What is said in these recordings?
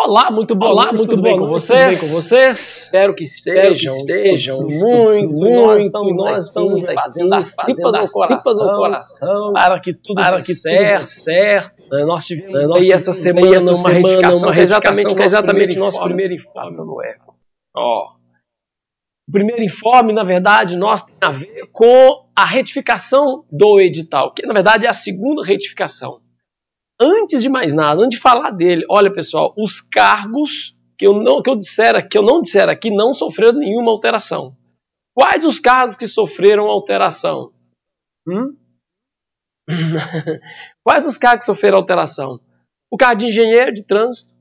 Olá, muito boa noite com vocês. Espero que estejam muito. Nós estamos fazendo as tripas no coração para que tudo dê certo. Nós tivemos aí essa semana uma retificação que é exatamente nosso primeiro informe no Eco. O primeiro informe, na verdade, tem a ver com a retificação do edital, que na verdade é a segunda retificação. Antes de mais nada, antes de falar dele, olha pessoal, os cargos que eu não disser aqui não sofreram nenhuma alteração. Quais os cargos que sofreram alteração? Quais os cargos que sofreram alteração? O cargo de engenheiro de trânsito,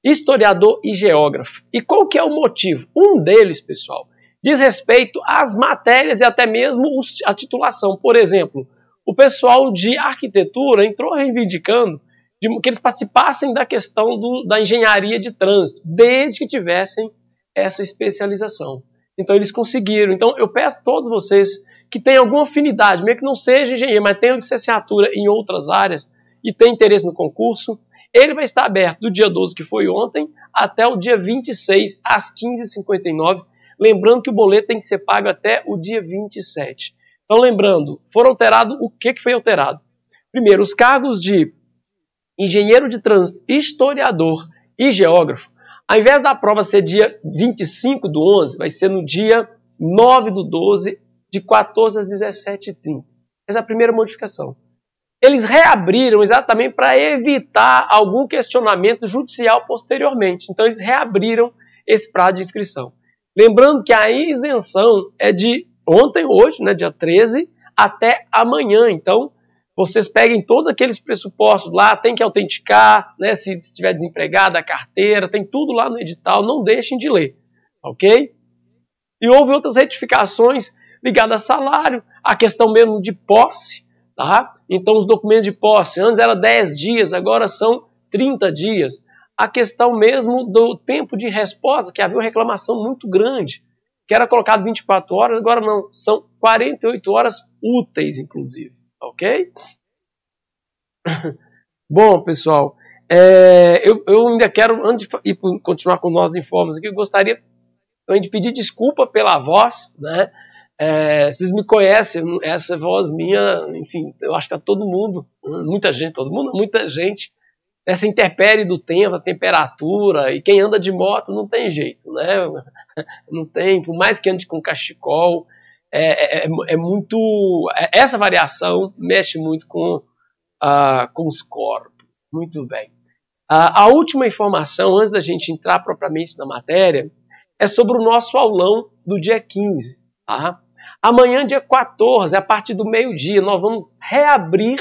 historiador e geógrafo. E qual que é o motivo? Um deles, pessoal, diz respeito às matérias e até mesmo a titulação. Por exemplo, o pessoal de arquitetura entrou reivindicando que eles participassem da questão da engenharia de trânsito, desde que tivessem essa especialização. Então eles conseguiram. Então eu peço a todos vocês que têm alguma afinidade, mesmo que não seja engenheiro, mas tenham licenciatura em outras áreas e têm interesse no concurso, ele vai estar aberto do dia 12, que foi ontem, até o dia 26, às 15h59. Lembrando que o boleto tem que ser pago até o dia 27. Então, lembrando, foram alterados, o que foi alterado? Primeiro, os cargos de engenheiro de trânsito, historiador e geógrafo, ao invés da prova ser dia 25 do 11, vai ser no dia 9 do 12, de 14 às 17h30. Essa é a primeira modificação. Eles reabriram exatamente para evitar algum questionamento judicial posteriormente. Então, eles reabriram esse prazo de inscrição. Lembrando que a isenção é de ontem, hoje, né, dia 13, até amanhã. Então, vocês peguem todos aqueles pressupostos lá, tem que autenticar, né, se estiver desempregado, a carteira, tem tudo lá no edital, não deixem de ler, ok? E houve outras retificações ligadas a salário, a questão mesmo de posse, tá? Então, os documentos de posse, antes era 10 dias, agora são 30 dias. A questão mesmo do tempo de resposta, que havia uma reclamação muito grande, que era colocado 24 horas, agora não, são 48 horas úteis, inclusive, ok? Bom, pessoal, eu ainda quero, antes de continuar com nós informes aqui, eu gostaria de pedir desculpa pela voz, né? Vocês me conhecem, essa voz minha, enfim, eu acho que tá todo mundo, muita gente, essa intempérie do tempo, a temperatura, e quem anda de moto não tem jeito, né? Não tem, por mais que ande com cachecol, essa variação mexe muito com os corpos. Muito bem. A última informação, antes da gente entrar propriamente na matéria, é sobre o nosso aulão do dia 15. Tá? Amanhã, dia 14, a partir do meio-dia, nós vamos reabrir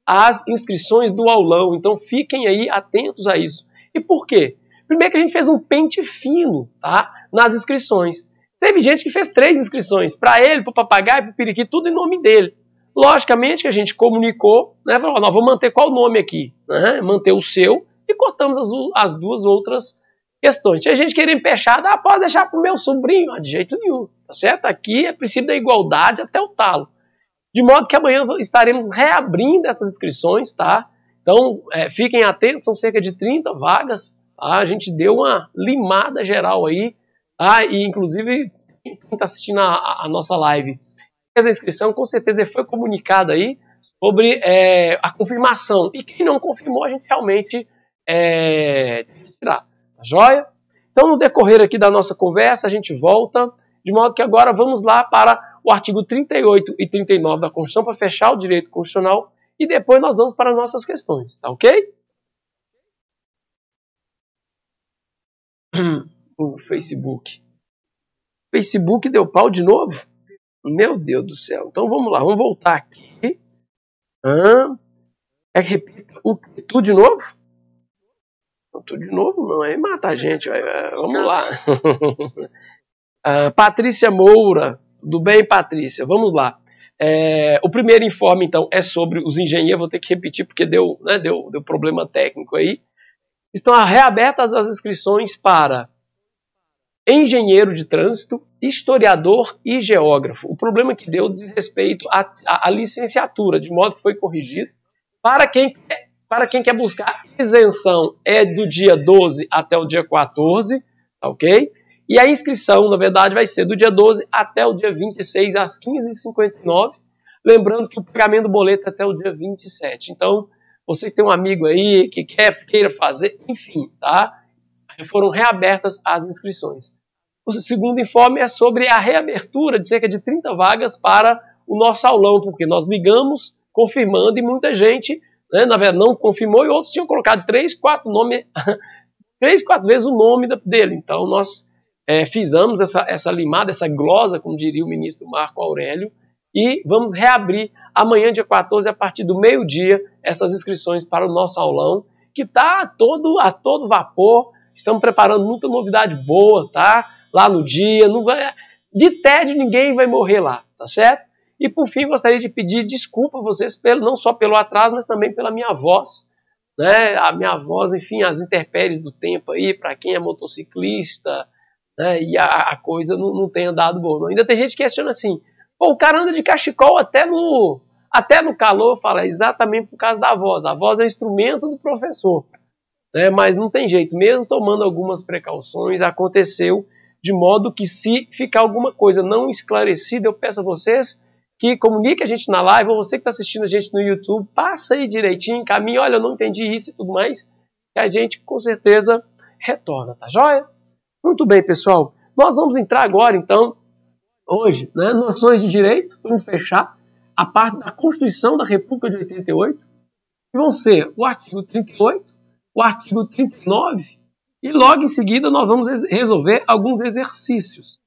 as inscrições do aulão. Então fiquem aí atentos a isso. E por quê? Primeiro que a gente fez um pente fino, tá, nas inscrições. Teve gente que fez 3 inscrições, para ele, para o papagaio, para o periquito, tudo em nome dele. Logicamente que a gente comunicou, né, falou, nós vamos manter qual nome aqui? Né, manter o seu e cortamos as duas outras questões. Tinha gente querendo empechar, pode deixar para o meu sobrinho, de jeito nenhum, tá certo? Aqui é princípio da igualdade até o talo. De modo que amanhã estaremos reabrindo essas inscrições, tá? Então, fiquem atentos, são cerca de 30 vagas, tá? A gente deu uma limada geral aí, tá? E inclusive, quem está assistindo a nossa live, essa inscrição com certeza foi comunicada aí sobre a confirmação. E quem não confirmou, a gente realmente tem que tirar, tá joia? Então, no decorrer aqui da nossa conversa, a gente volta, de modo que agora vamos lá para o artigo 38 e 39 da Constituição para fechar o direito constitucional e depois nós vamos para as nossas questões, tá ok? O Facebook. O Facebook deu pau de novo? Meu Deus do céu. Então vamos lá, vamos voltar aqui. Repita tudo de novo? Tudo de novo? Não, aí mata a gente. Vamos lá. Patrícia Moura. Do bem, Patrícia, vamos lá. O primeiro informe, então, é sobre os engenheiros, vou ter que repetir porque deu problema técnico aí. Estão reabertas as inscrições para engenheiro de trânsito, historiador e geógrafo. O problema que deu diz respeito à licenciatura, de modo que foi corrigido, para quem quer Para quem quer buscar isenção, é do dia 12 até o dia 14, ok? E a inscrição, na verdade, vai ser do dia 12 até o dia 26, às 15h59. Lembrando que o pagamento do boleto é até o dia 27. Então, você que tem um amigo aí que queira fazer, enfim, tá? Foram reabertas as inscrições. O segundo informe é sobre a reabertura de cerca de 30 vagas para o nosso aulão, porque nós ligamos confirmando e muita gente, né, na verdade, não confirmou e outros tinham colocado 3, 4 vezes o nome dele. Então, nós fizemos essa limada, essa glosa, como diria o ministro Marco Aurélio, e vamos reabrir amanhã, dia 14, a partir do meio-dia, essas inscrições para o nosso aulão, que está a todo vapor. Estamos preparando muita novidade boa, tá? Lá no dia. De tédio ninguém vai morrer lá, tá certo? E por fim, gostaria de pedir desculpa a vocês, não só pelo atraso, mas também pela minha voz. Né? A minha voz, enfim, as intempéries do tempo aí, para quem é motociclista, né? E a coisa não tem andado boa. Ainda tem gente que questiona assim, pô, o cara anda de cachecol até no calor. Fala, exatamente por causa da voz. A voz é um instrumento do professor. Né? Mas não tem jeito, mesmo tomando algumas precauções, aconteceu, de modo que se ficar alguma coisa não esclarecida, eu peço a vocês que comunique a gente na live, ou você que está assistindo a gente no YouTube, passa aí direitinho, caminha, olha, eu não entendi isso e tudo mais, que a gente com certeza retorna, tá joia? Muito bem, pessoal, nós vamos entrar agora, então, hoje, né, noções de direito, vamos fechar a parte da Constituição da República de 88, que vão ser o artigo 38, o artigo 39, e logo em seguida nós vamos resolver alguns exercícios.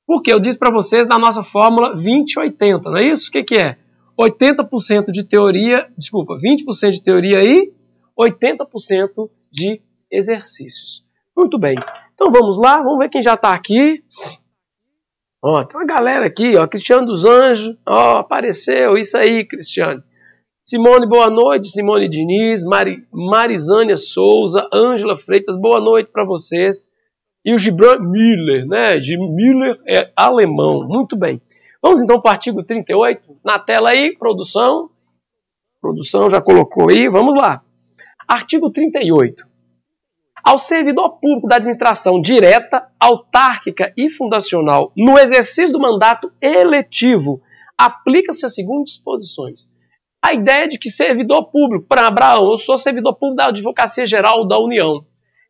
Porque eu disse para vocês na nossa fórmula 20-80, não é isso? O que é? 80% de teoria, 20% de teoria e 80% de exercícios. Muito bem. Então vamos lá, vamos ver quem já está aqui. Ó, tem uma galera aqui, ó, Cristiano dos Anjos, ó, apareceu, isso aí, Cristiano. Simone, boa noite. Simone Diniz, Marizânia Souza, Ângela Freitas, boa noite para vocês. E o Gibran Miller, né? Miller é alemão. Muito bem. Vamos então para o artigo 38. Na tela aí, produção. Produção já colocou aí. Vamos lá. Artigo 38. Ao servidor público da administração direta, autárquica e fundacional, no exercício do mandato eletivo, aplica-se as seguintes disposições. A ideia de que servidor público, para Abraão, eu sou servidor público da Advocacia Geral da União.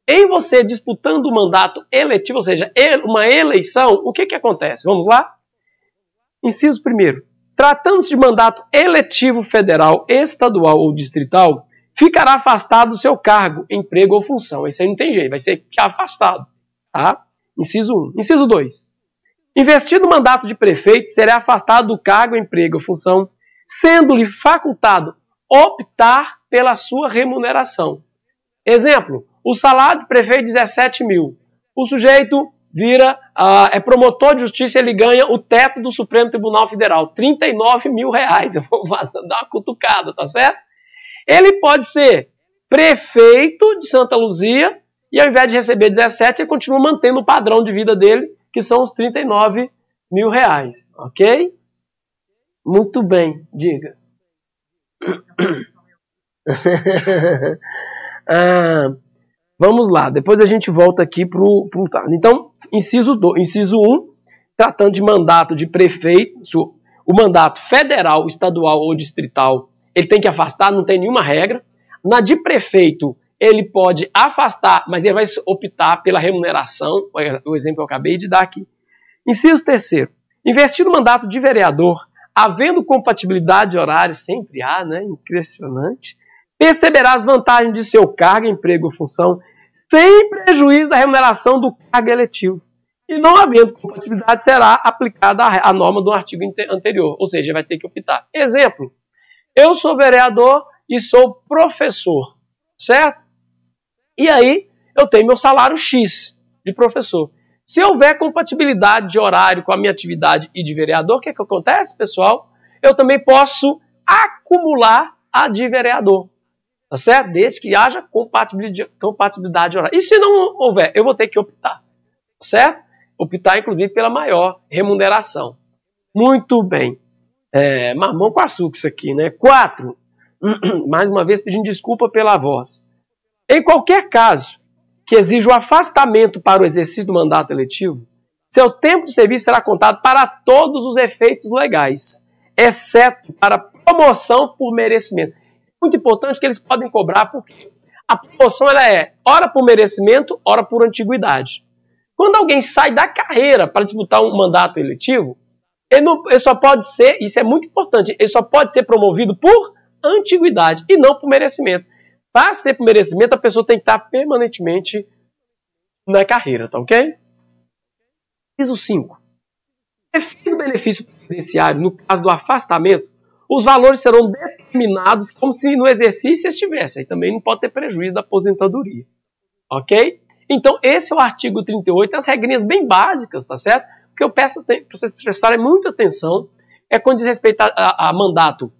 Em você disputando o mandato eletivo, ou seja, uma eleição, o que acontece? Vamos lá? Inciso 1º. Tratando-se de mandato eletivo federal, estadual ou distrital, ficará afastado do seu cargo, emprego ou função. Esse aí não tem jeito, vai ser afastado. Tá? Inciso 1. Inciso 2. Investido no mandato de prefeito, será afastado do cargo, emprego ou função, sendo-lhe facultado optar pela sua remuneração. Exemplo. O salário do prefeito é 17 mil. O sujeito é promotor de justiça, ele ganha o teto do Supremo Tribunal Federal, 39 mil reais. Eu vou dar uma cutucada, tá certo? Ele pode ser prefeito de Santa Luzia e ao invés de receber 17, ele continua mantendo o padrão de vida dele, que são os 39 mil reais. Ok? Muito bem, diga. Vamos lá, depois a gente volta aqui para o... Então, inciso 1, tratando de mandato de prefeito, o mandato federal, estadual ou distrital, ele tem que afastar, não tem nenhuma regra. Na de prefeito, ele pode afastar, mas ele vai optar pela remuneração, o exemplo que eu acabei de dar aqui. Inciso 3º, investir no mandato de vereador, havendo compatibilidade de horário, sempre há, né? Impressionante, perceberá as vantagens de seu cargo, emprego ou função, sem prejuízo da remuneração do cargo eletivo. E não havendo compatibilidade, será aplicada a norma do artigo anterior, ou seja, vai ter que optar. Exemplo, eu sou vereador e sou professor, certo? E aí, eu tenho meu salário X de professor. Se houver compatibilidade de horário com a minha atividade e de vereador, o que acontece, pessoal? Eu também posso acumular a de vereador. Tá certo? Desde que haja compatibilidade de horário. E se não houver, eu vou ter que optar. Tá certo? Optar, inclusive, pela maior remuneração. Muito bem. Mamão com açúcar isso aqui, né? 4. mais uma vez pedindo desculpa pela voz. Em qualquer caso que exija o afastamento para o exercício do mandato eletivo, seu tempo de serviço será contado para todos os efeitos legais, exceto para promoção por merecimento. Muito importante que eles podem cobrar, porque a promoção ela é ora por merecimento, ora por antiguidade. Quando alguém sai da carreira para disputar um mandato eletivo, ele só pode ser, isso é muito importante, ele só pode ser promovido por antiguidade e não por merecimento. Para ser por merecimento, a pessoa tem que estar permanentemente na carreira, tá ok? Inciso 5. Efeito do benefício previdenciário, no caso do afastamento, os valores serão determinados como se no exercício estivesse. Aí também não pode ter prejuízo da aposentadoria. Ok? Então, esse é o artigo 38, as regrinhas bem básicas, tá certo? O que eu peço para vocês prestarem muita atenção é quando diz respeito a mandato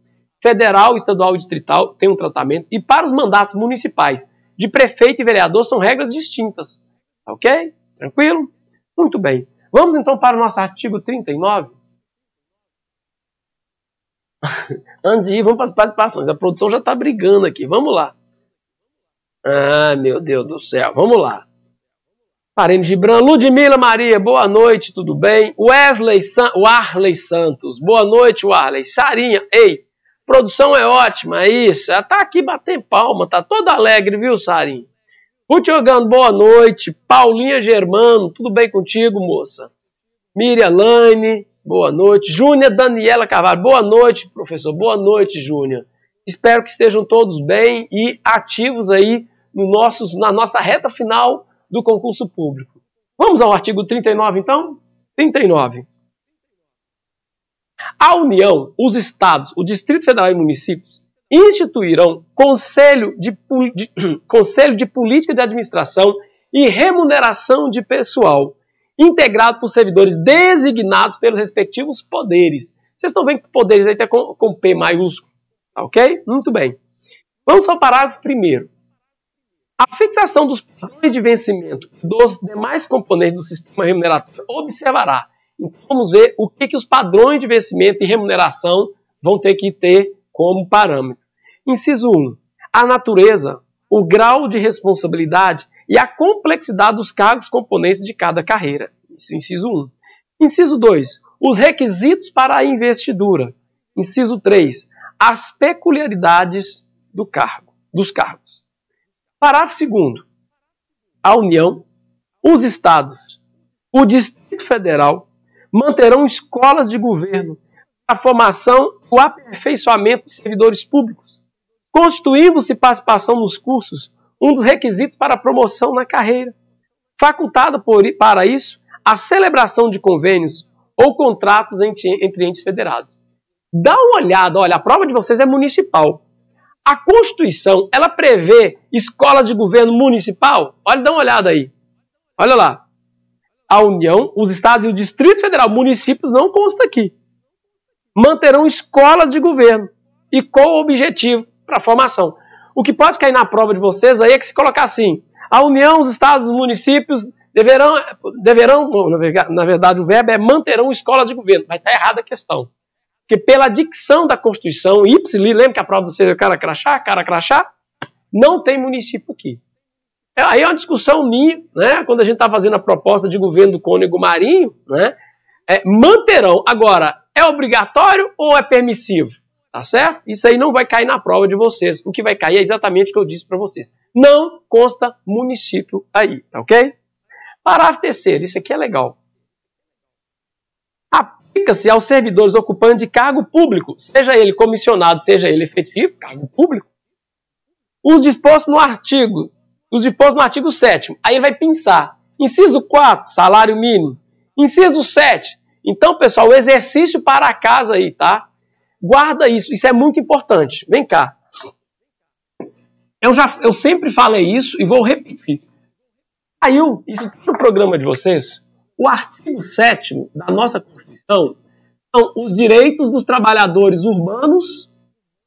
federal, estadual e distrital, tem um tratamento. E para os mandatos municipais de prefeito e vereador são regras distintas. Ok? Tranquilo? Muito bem. Vamos então para o nosso artigo 39. Antes de ir, vamos para as participações. A produção já está brigando aqui. Vamos lá. Ah, meu Deus do céu. Vamos lá. Parene Gibran, Ludmila Maria, boa noite, tudo bem? Warley Santos, boa noite, Warley. Sarinha, ei, produção é ótima, é isso. Ela tá aqui batendo palma, tá toda alegre, viu, Sarinha? Ruth Ogando, boa noite. Paulinha Germano, tudo bem contigo, moça? Miriam Laine, boa noite. Júnia Daniela Carvalho, boa noite, professor. Boa noite, Júnia. Espero que estejam todos bem e ativos aí na nossa reta final do concurso público. Vamos ao artigo 39, então? 39. A União, os Estados, o Distrito Federal e municípios instituirão Conselho de Política de Administração e Remuneração de Pessoal, integrado por servidores designados pelos respectivos poderes. Vocês estão vendo que poderes aí está com P maiúsculo, ok? Muito bem. Vamos ao parágrafo 1º. A fixação dos padrões de vencimento dos demais componentes do sistema remuneratório observará. Então vamos ver o que os padrões de vencimento e remuneração vão ter que ter como parâmetro. Inciso 1. A natureza, o grau de responsabilidade e a complexidade dos cargos componentes de cada carreira. Isso, inciso 1. Inciso 2. Os requisitos para a investidura. Inciso 3. As peculiaridades dos cargos. Parágrafo 2º. A União, os Estados, o Distrito Federal manterão escolas de governo para a formação e o aperfeiçoamento dos servidores públicos, constituindo-se participação nos cursos um dos requisitos para a promoção na carreira, facultada para isso a celebração de convênios ou contratos entre entes federados. Dá uma olhada, olha, a prova de vocês é municipal. A Constituição, ela prevê escolas de governo municipal? Olha, dá uma olhada aí. Olha lá. A União, os Estados e o Distrito Federal, municípios não consta aqui, manterão escolas de governo. E qual o objetivo para a formação? O que pode cair na prova de vocês aí é que se colocar assim, a União, os Estados e os municípios deverão, na verdade o verbo é manterão escolas de governo. Vai estar errada a questão. Porque pela dicção da Constituição, lembra que a prova do ser cara crachá, não tem município aqui. Aí é uma discussão minha, né, quando a gente está fazendo a proposta de governo do Cônego Marinho, né, manterão. Agora, é obrigatório ou é permissivo? Tá certo? Isso aí não vai cair na prova de vocês. O que vai cair é exatamente o que eu disse para vocês. Não consta município aí, tá ok? Parágrafo 3º, isso aqui é legal. Aplica-se aos servidores ocupantes de cargo público, seja ele comissionado, seja ele efetivo, cargo público, os dispostos no artigo 7º. Aí ele vai pensar. Inciso 4, salário mínimo. Inciso 7. Então, pessoal, o exercício para a casa aí, tá? Guarda isso. Isso é muito importante. Vem cá. Eu sempre falei isso e vou repetir. Caiu no programa de vocês o artigo 7º da nossa Constituição são os direitos dos trabalhadores urbanos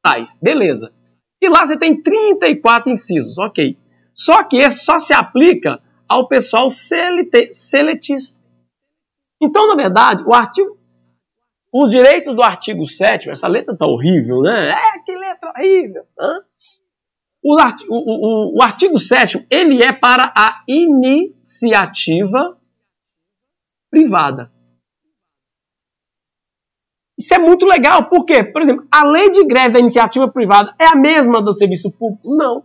tais. Beleza. E lá você tem 34 incisos. Ok. Só que esse só se aplica ao pessoal seletista. Então, na verdade, os direitos do artigo 7º, essa letra tá horrível, né? Que letra horrível. O artigo 7º, ele é para a iniciativa privada. Isso é muito legal, por quê? Por exemplo, a lei de greve da iniciativa privada é a mesma do serviço público? Não.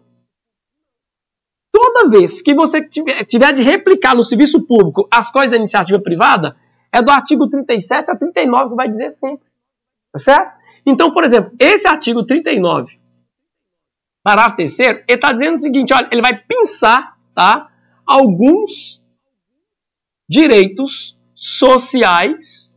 Toda vez que você tiver de replicar no serviço público as coisas da iniciativa privada, é do artigo 37 a 39 que vai dizer sempre. Tá certo? Então, por exemplo, esse artigo 39, parágrafo 3º, ele está dizendo o seguinte, olha, ele vai pensar, tá, alguns direitos sociais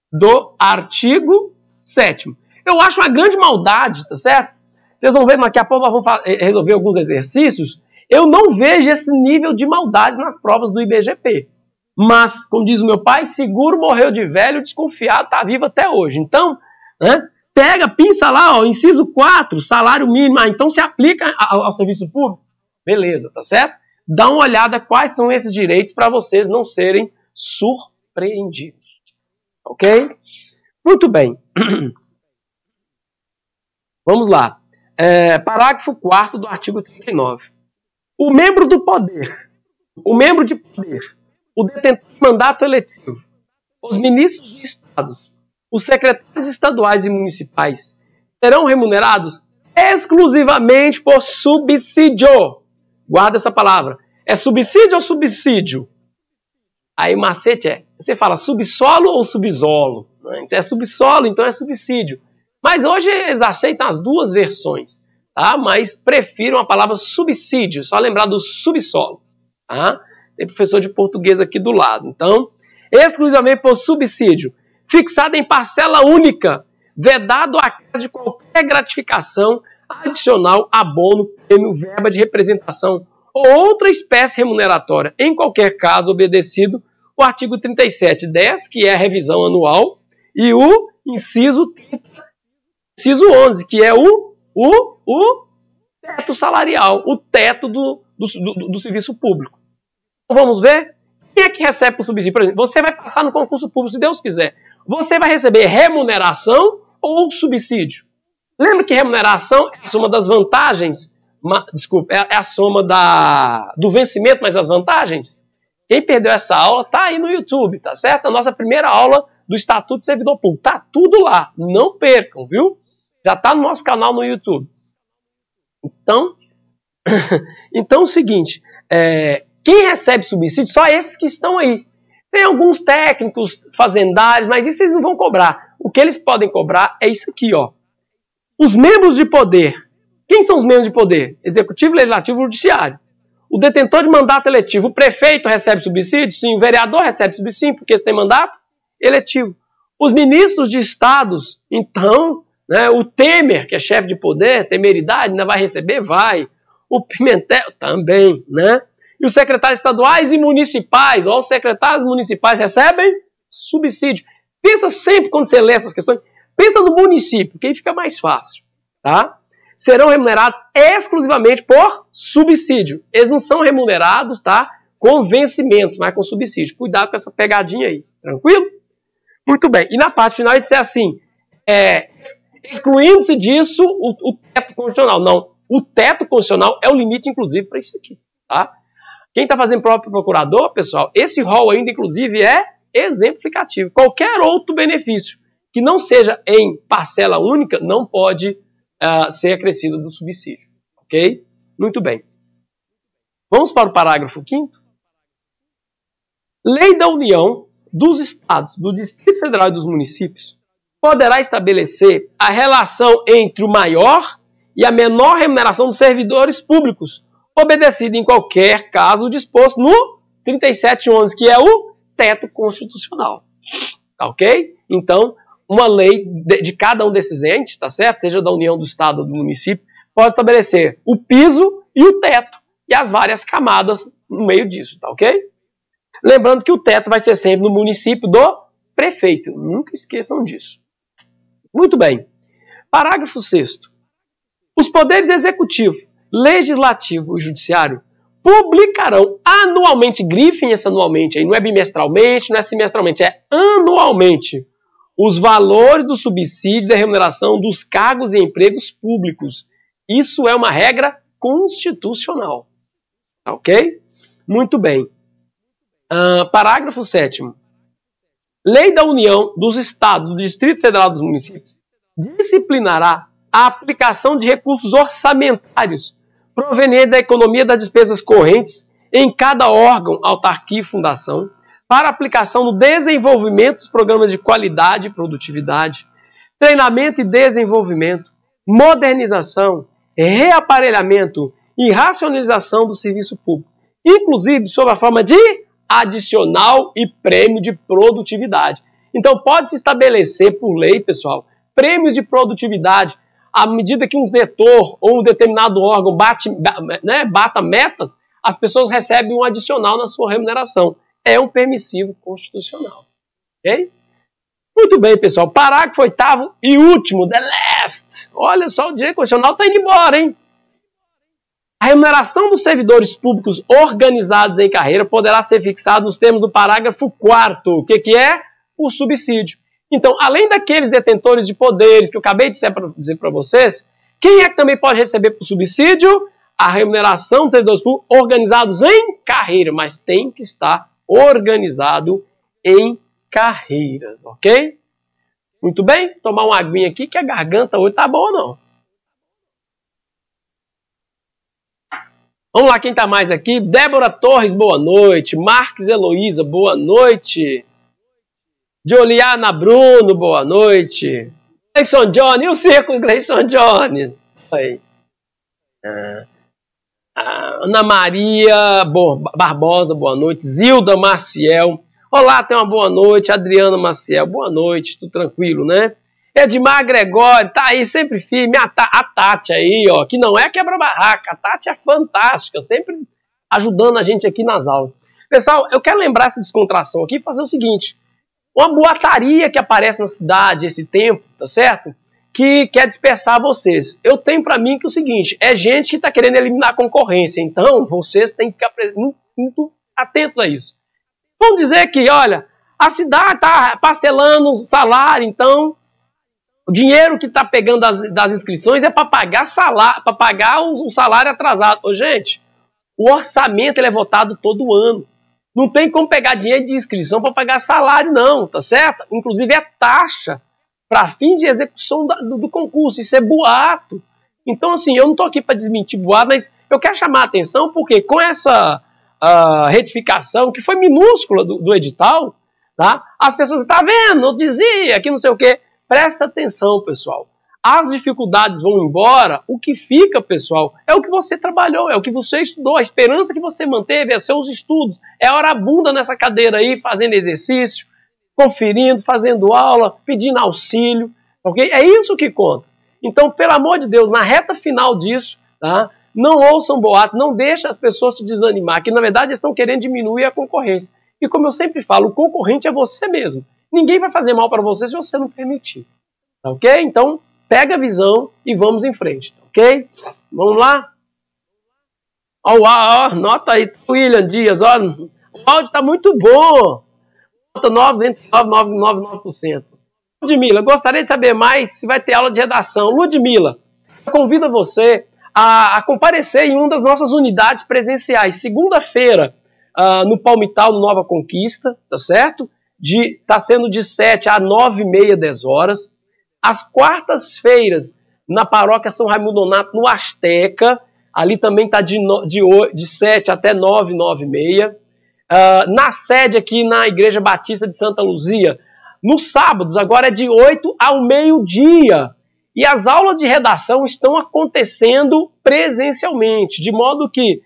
do artigo 7º. Eu acho uma grande maldade, tá certo? Vocês vão ver, daqui a pouco nós vamos resolver alguns exercícios. Eu não vejo esse nível de maldade nas provas do IBGP. Mas, como diz o meu pai, seguro morreu de velho, desconfiado está vivo até hoje. Então, né, pega, pinça lá, ó, inciso 4, salário mínimo. Então se aplica ao serviço público. Beleza, tá certo? Dá uma olhada quais são esses direitos para vocês não serem surpreendidos. Ok? Muito bem. Vamos lá. Parágrafo 4º do artigo 39. O membro do poder, o membro de poder, o detentor de mandato eletivo, os ministros de Estado, os secretários estaduais e municipais serão remunerados exclusivamente por subsídio. Guarda essa palavra. É subsídio ou subsídio? Aí o macete você fala subsolo ou subsolo? Se é subsolo, então é subsídio. Mas hoje eles aceitam as duas versões, tá? Mas prefiram a palavra subsídio, só lembrar do subsolo. Tá? Tem professor de português aqui do lado. Então, exclusivamente por subsídio, fixado em parcela única, vedado a caso de qualquer gratificação adicional, abono, prêmio, verba de representação ou outra espécie remuneratória, em qualquer caso obedecido o artigo 37.10, que é a revisão anual, e o inciso 11, que é o teto salarial, o teto do serviço público. Então, vamos ver? Quem é que recebe o subsídio? Por exemplo, você vai passar no concurso público, se Deus quiser. Você vai receber remuneração ou subsídio? Lembra que remuneração é a soma das vantagens? Desculpa, é a soma do vencimento mais as vantagens? Quem perdeu essa aula está aí no YouTube, tá certo? A nossa primeira aula do Estatuto de Servidor Público. Tá tudo lá, não percam, viu? Já está no nosso canal no YouTube. Então é o seguinte, quem recebe subsídio, só esses que estão aí. Tem alguns técnicos, fazendários, mas isso eles não vão cobrar. O que eles podem cobrar é isso aqui, ó. Os membros de poder. Quem são os membros de poder? Executivo, Legislativo e Judiciário. O detentor de mandato eletivo, o prefeito recebe subsídio? Sim. O vereador recebe subsídio, porque você tem mandato eletivo. Os ministros de estados, então, né, o Temer, que é chefe de poder, temeridade, ainda vai receber? Vai. O Pimentel também, né? E os secretários estaduais e municipais, ó, os secretários municipais recebem subsídio. Pensa sempre quando você lê essas questões, pensa no município, que aí fica mais fácil, tá? Serão remunerados exclusivamente por subsídio. Eles não são remunerados, tá, com vencimentos, mas com subsídio. Cuidado com essa pegadinha aí, tranquilo? Muito bem. E na parte final ele diz assim, incluindo-se disso o teto constitucional. Não, o teto constitucional é o limite, inclusive, para isso aqui, tá? Quem está fazendo prova para o procurador, pessoal, esse rol ainda, inclusive, é exemplificativo. Qualquer outro benefício que não seja em parcela única não pode ser acrescido do subsídio. Ok? Muito bem. Vamos para o parágrafo 5º. Lei da União, dos Estados, do Distrito Federal e dos municípios poderá estabelecer a relação entre o maior e a menor remuneração dos servidores públicos, obedecido em qualquer caso disposto no 37.11, que é o teto constitucional. Tá ok? Então, uma lei de cada um desses entes, tá certo? Seja da União, do Estado ou do município, pode estabelecer o piso e o teto, e as várias camadas no meio disso, tá ok? Lembrando que o teto vai ser sempre no município do prefeito. Nunca esqueçam disso. Muito bem. Parágrafo 6º. Os poderes executivo, legislativo e judiciário publicarão anualmente, grifem esse anualmente, aí não é bimestralmente, não é semestralmente, é anualmente, os valores do subsídio da remuneração dos cargos e empregos públicos Isso é uma regra constitucional. Ok? Muito bem. Parágrafo 7º. Lei da União, dos Estados, do Distrito Federal e dos municípios disciplinará a aplicação de recursos orçamentários provenientes da economia das despesas correntes em cada órgão, autarquia e fundação, para aplicação no desenvolvimento dos programas de qualidade e produtividade, treinamento e desenvolvimento, modernização, reaparelhamento e racionalização do serviço público, inclusive sob a forma de adicional e prêmio de produtividade. Então pode-se estabelecer por lei, pessoal, prêmios de produtividade. À medida que um setor ou um determinado órgão bata metas, as pessoas recebem um adicional na sua remuneração. É um permissivo constitucional. Ok? Muito bem, pessoal. Parágrafo 8º e último, the last. Olha só, o direito constitucional está indo embora, hein? A remuneração dos servidores públicos organizados em carreira poderá ser fixada nos termos do parágrafo 4º. O que é? O subsídio. Então, além daqueles detentores de poderes que eu acabei de dizer para vocês, quem é que também pode receber por subsídio? A remuneração dos servidores públicos organizados em carreira, mas tem que estar organizado em carreiras, ok? Muito bem? Tomar uma aguinha aqui que a garganta hoje tá boa, não. Vamos lá, quem tá mais aqui? Débora Torres, boa noite. Marques Heloísa, boa noite. Juliana Bruno, boa noite. Gleison Jones, e o circo Gleison Jones? Aí. Ana Maria Barbosa, boa noite. Zilda Maciel. Olá, tem uma boa noite. Adriana Maciel, boa noite. Tudo tranquilo, né? Edmar Gregório, tá aí sempre firme. A Tati aí, ó, que não é quebra-barraca. A Tati é fantástica, sempre ajudando a gente aqui nas aulas. Pessoal, eu quero lembrar essa descontração aqui e fazer o seguinte. Uma boataria que aparece na cidade esse tempo, tá certo? Que quer dispersar vocês. Eu tenho para mim que é o seguinte, é gente que está querendo eliminar a concorrência. Então, vocês têm que ficar muito atentos a isso. Vamos dizer que, olha, a cidade está parcelando o salário, então o dinheiro que está pegando das inscrições é para pagar salário, para pagar o salário atrasado. Ô, gente, o orçamento ele é votado todo ano. Não tem como pegar dinheiro de inscrição para pagar salário, não, tá certo? Inclusive é taxa para fim de execução do concurso. Isso é boato. Então, assim, eu não estou aqui para desmentir boato, mas eu quero chamar a atenção porque com essa retificação, que foi minúscula do edital, tá? As pessoas, tá vendo? Eu dizia que não sei o quê. Presta atenção, pessoal. As dificuldades vão embora, o que fica, pessoal, é o que você trabalhou, é o que você estudou, a esperança que você manteve, é seus estudos, é hora bunda nessa cadeira aí, fazendo exercício, conferindo, fazendo aula, pedindo auxílio, ok? É isso que conta. Então, pelo amor de Deus, na reta final disso, tá? Não ouçam boato, não deixem as pessoas te desanimar, que na verdade eles estão querendo diminuir a concorrência. E como eu sempre falo, o concorrente é você mesmo. Ninguém vai fazer mal para você se você não permitir, tá, ok? Então, pega a visão e vamos em frente, ok? Vamos lá? Ó, nota aí, William Dias, ó, o áudio está muito bom. Nota 99,999%. Ludmila, gostaria de saber mais se vai ter aula de redação. Ludmila, eu convido você a comparecer em uma das nossas unidades presenciais. Segunda-feira, no Palmital, no Nova Conquista, tá certo? Está sendo de 7 a 9h30, 10 horas. Às quartas-feiras, na paróquia São Raimundo Nonato, no Asteca, ali também está de 7 até 9, 9h30. Na sede aqui na Igreja Batista de Santa Luzia, nos sábados, agora é de 8 ao meio-dia. E as aulas de redação estão acontecendo presencialmente, de modo que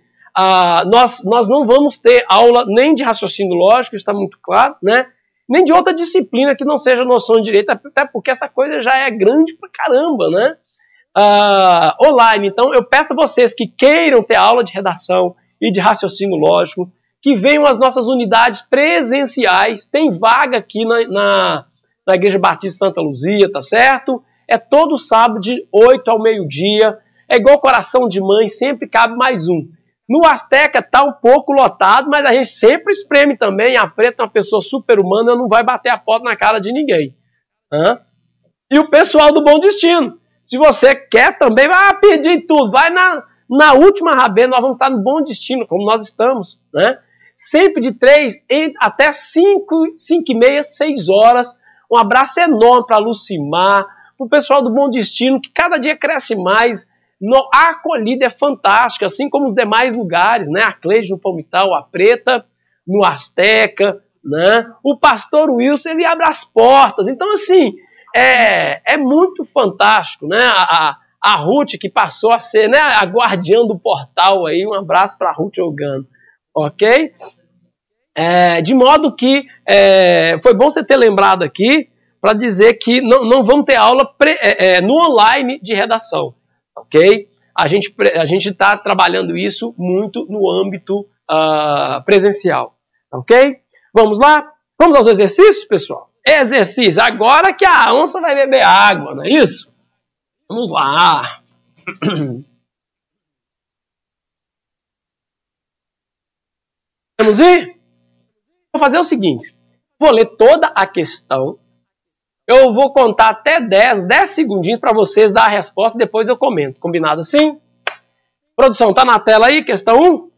nós não vamos ter aula nem de raciocínio lógico, está muito claro, né? Nem de outra disciplina que não seja noção de direito, até porque essa coisa já é grande pra caramba, né? Online. Então, eu peço a vocês que queiram ter aula de redação e de raciocínio lógico, que venham às nossas unidades presenciais. Tem vaga aqui na Igreja Batista Santa Luzia, tá certo? É todo sábado de 8 ao meio-dia. É igual coração de mãe, sempre cabe mais um. No Asteca está um pouco lotado, mas a gente sempre espreme também. A Preta é uma pessoa super-humana, não vai bater a porta na cara de ninguém. E o pessoal do Bom Destino. Se você quer também, vai pedir tudo. Vai na última rabeira, nós vamos estar no Bom Destino, como nós estamos, né? Sempre de 3 até 5, 5 e meia, 6 horas. Um abraço enorme para a Lucimar, para o pessoal do Bom Destino, que cada dia cresce mais. A acolhida é fantástica, assim como os demais lugares, né? A Cleide no Palmital, a Preta no Azteca, né? O pastor Wilson, ele abre as portas. Então, assim, é muito fantástico, né? A Ruth, que passou a ser, né, a guardiã do portal aí. Um abraço para a Ruth Ogano, ok? De modo que foi bom você ter lembrado aqui para dizer que não vamos ter aula no online de redação, ok? A gente está trabalhando isso muito no âmbito presencial, ok? Vamos lá? Vamos aos exercícios, pessoal? Exercício. Agora que a onça vai beber água, não é isso? Vamos lá. Vamos ir? Vou fazer o seguinte. Vou ler toda a questão. Eu vou contar até 10 segundinhos para vocês dar a resposta e depois eu comento. Combinado assim? Produção, tá na tela aí, questão 1?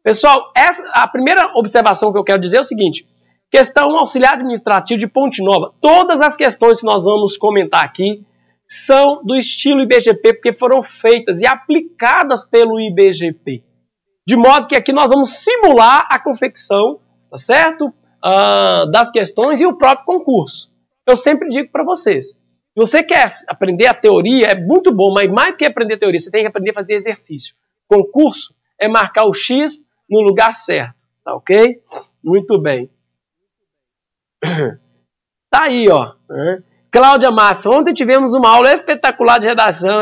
Pessoal, a primeira observação que eu quero dizer é o seguinte. Questão 1, auxiliar administrativo de Ponte Nova. Todas as questões que nós vamos comentar aqui são do estilo IBGP, porque foram feitas e aplicadas pelo IBGP. De modo que aqui nós vamos simular a confecção, tá certo? Das questões e o próprio concurso. Eu sempre digo para vocês, se você quer aprender a teoria, é muito bom, mas mais do que aprender teoria, você tem que aprender a fazer exercício. Concurso é marcar o X no lugar certo, tá ok? Muito bem. Tá aí, ó. Cláudia Massa, ontem tivemos uma aula espetacular de redação.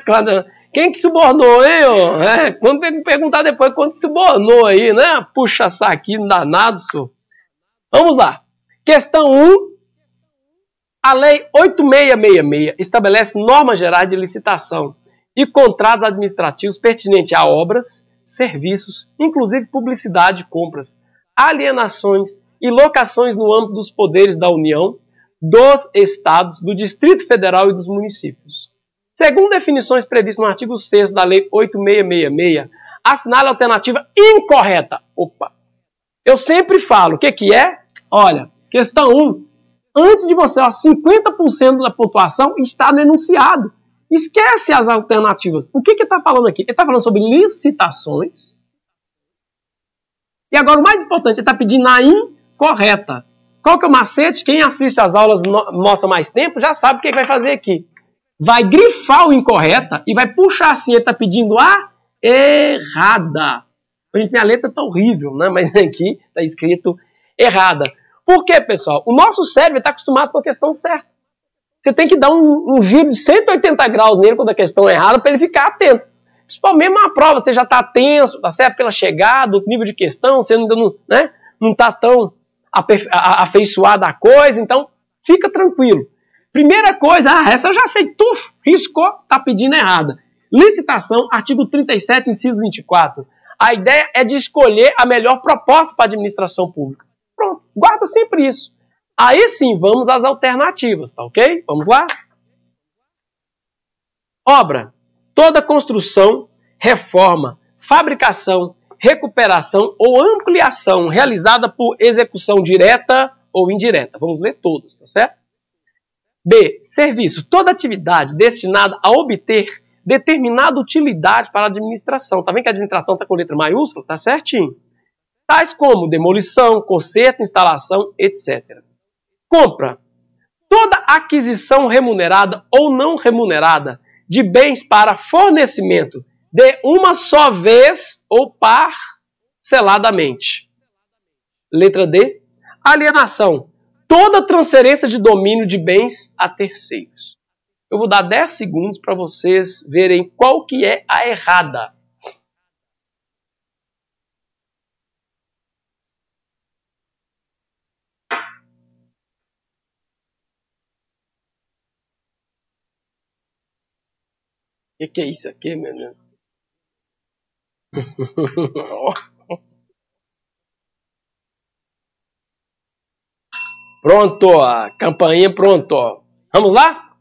Cláudia, quem que subornou, hein? Quando me perguntar depois quando que subornou aí, né? Puxa saquinho danado, senhor. Vamos lá. Questão 1. A Lei 8666 estabelece normas gerais de licitação e contratos administrativos pertinentes a obras, serviços, inclusive publicidade e compras, alienações e locações no âmbito dos poderes da União, dos Estados, do Distrito Federal e dos municípios. Segundo definições previstas no artigo 6º da Lei 8666, assinale a alternativa incorreta. Opa! Eu sempre falo, o que é? Olha, questão 1. Antes de você, 50% da pontuação está no enunciado. Esquece as alternativas. O que ele está falando aqui? Ele está falando sobre licitações. E agora, o mais importante, ele está pedindo a incorreta. Qual que é o macete? Quem assiste às aulas nossa mais tempo já sabe o que ele vai fazer aqui. Vai grifar o incorreta e vai puxar assim, ele está pedindo a errada. Gente, minha letra está horrível, né? Mas aqui está escrito errada. Por quê, pessoal? O nosso cérebro está acostumado com a questão certa. Você tem que dar um giro de 180 graus nele quando a questão é errada para ele ficar atento. Principalmente na prova, você já está tenso, tá certo? Pela chegada, o nível de questão, você ainda não está tão afeiçoado à coisa, então fica tranquilo. Primeira coisa, essa eu já sei, riscou, está pedindo errada. Licitação, artigo 37, inciso 24. A ideia é de escolher a melhor proposta para a administração pública. Pronto, guarda sempre isso. Aí sim, vamos às alternativas, tá ok? Vamos lá? Obra. Toda construção, reforma, fabricação, recuperação ou ampliação realizada por execução direta ou indireta. Vamos ler todas, tá certo? B. Serviços. Toda atividade destinada a obter determinada utilidade para a administração. Tá vendo que a administração está com letra maiúscula? Tá certinho. Tais como demolição, conserto, instalação, etc. Compra. Toda aquisição remunerada ou não remunerada de bens para fornecimento de uma só vez ou parceladamente. Letra D. Alienação. Toda transferência de domínio de bens a terceiros. Eu vou dar 10 segundos para vocês verem qual que é a errada. O que é isso aqui, meu Deus? Pronto, a campainha pronto. Vamos lá?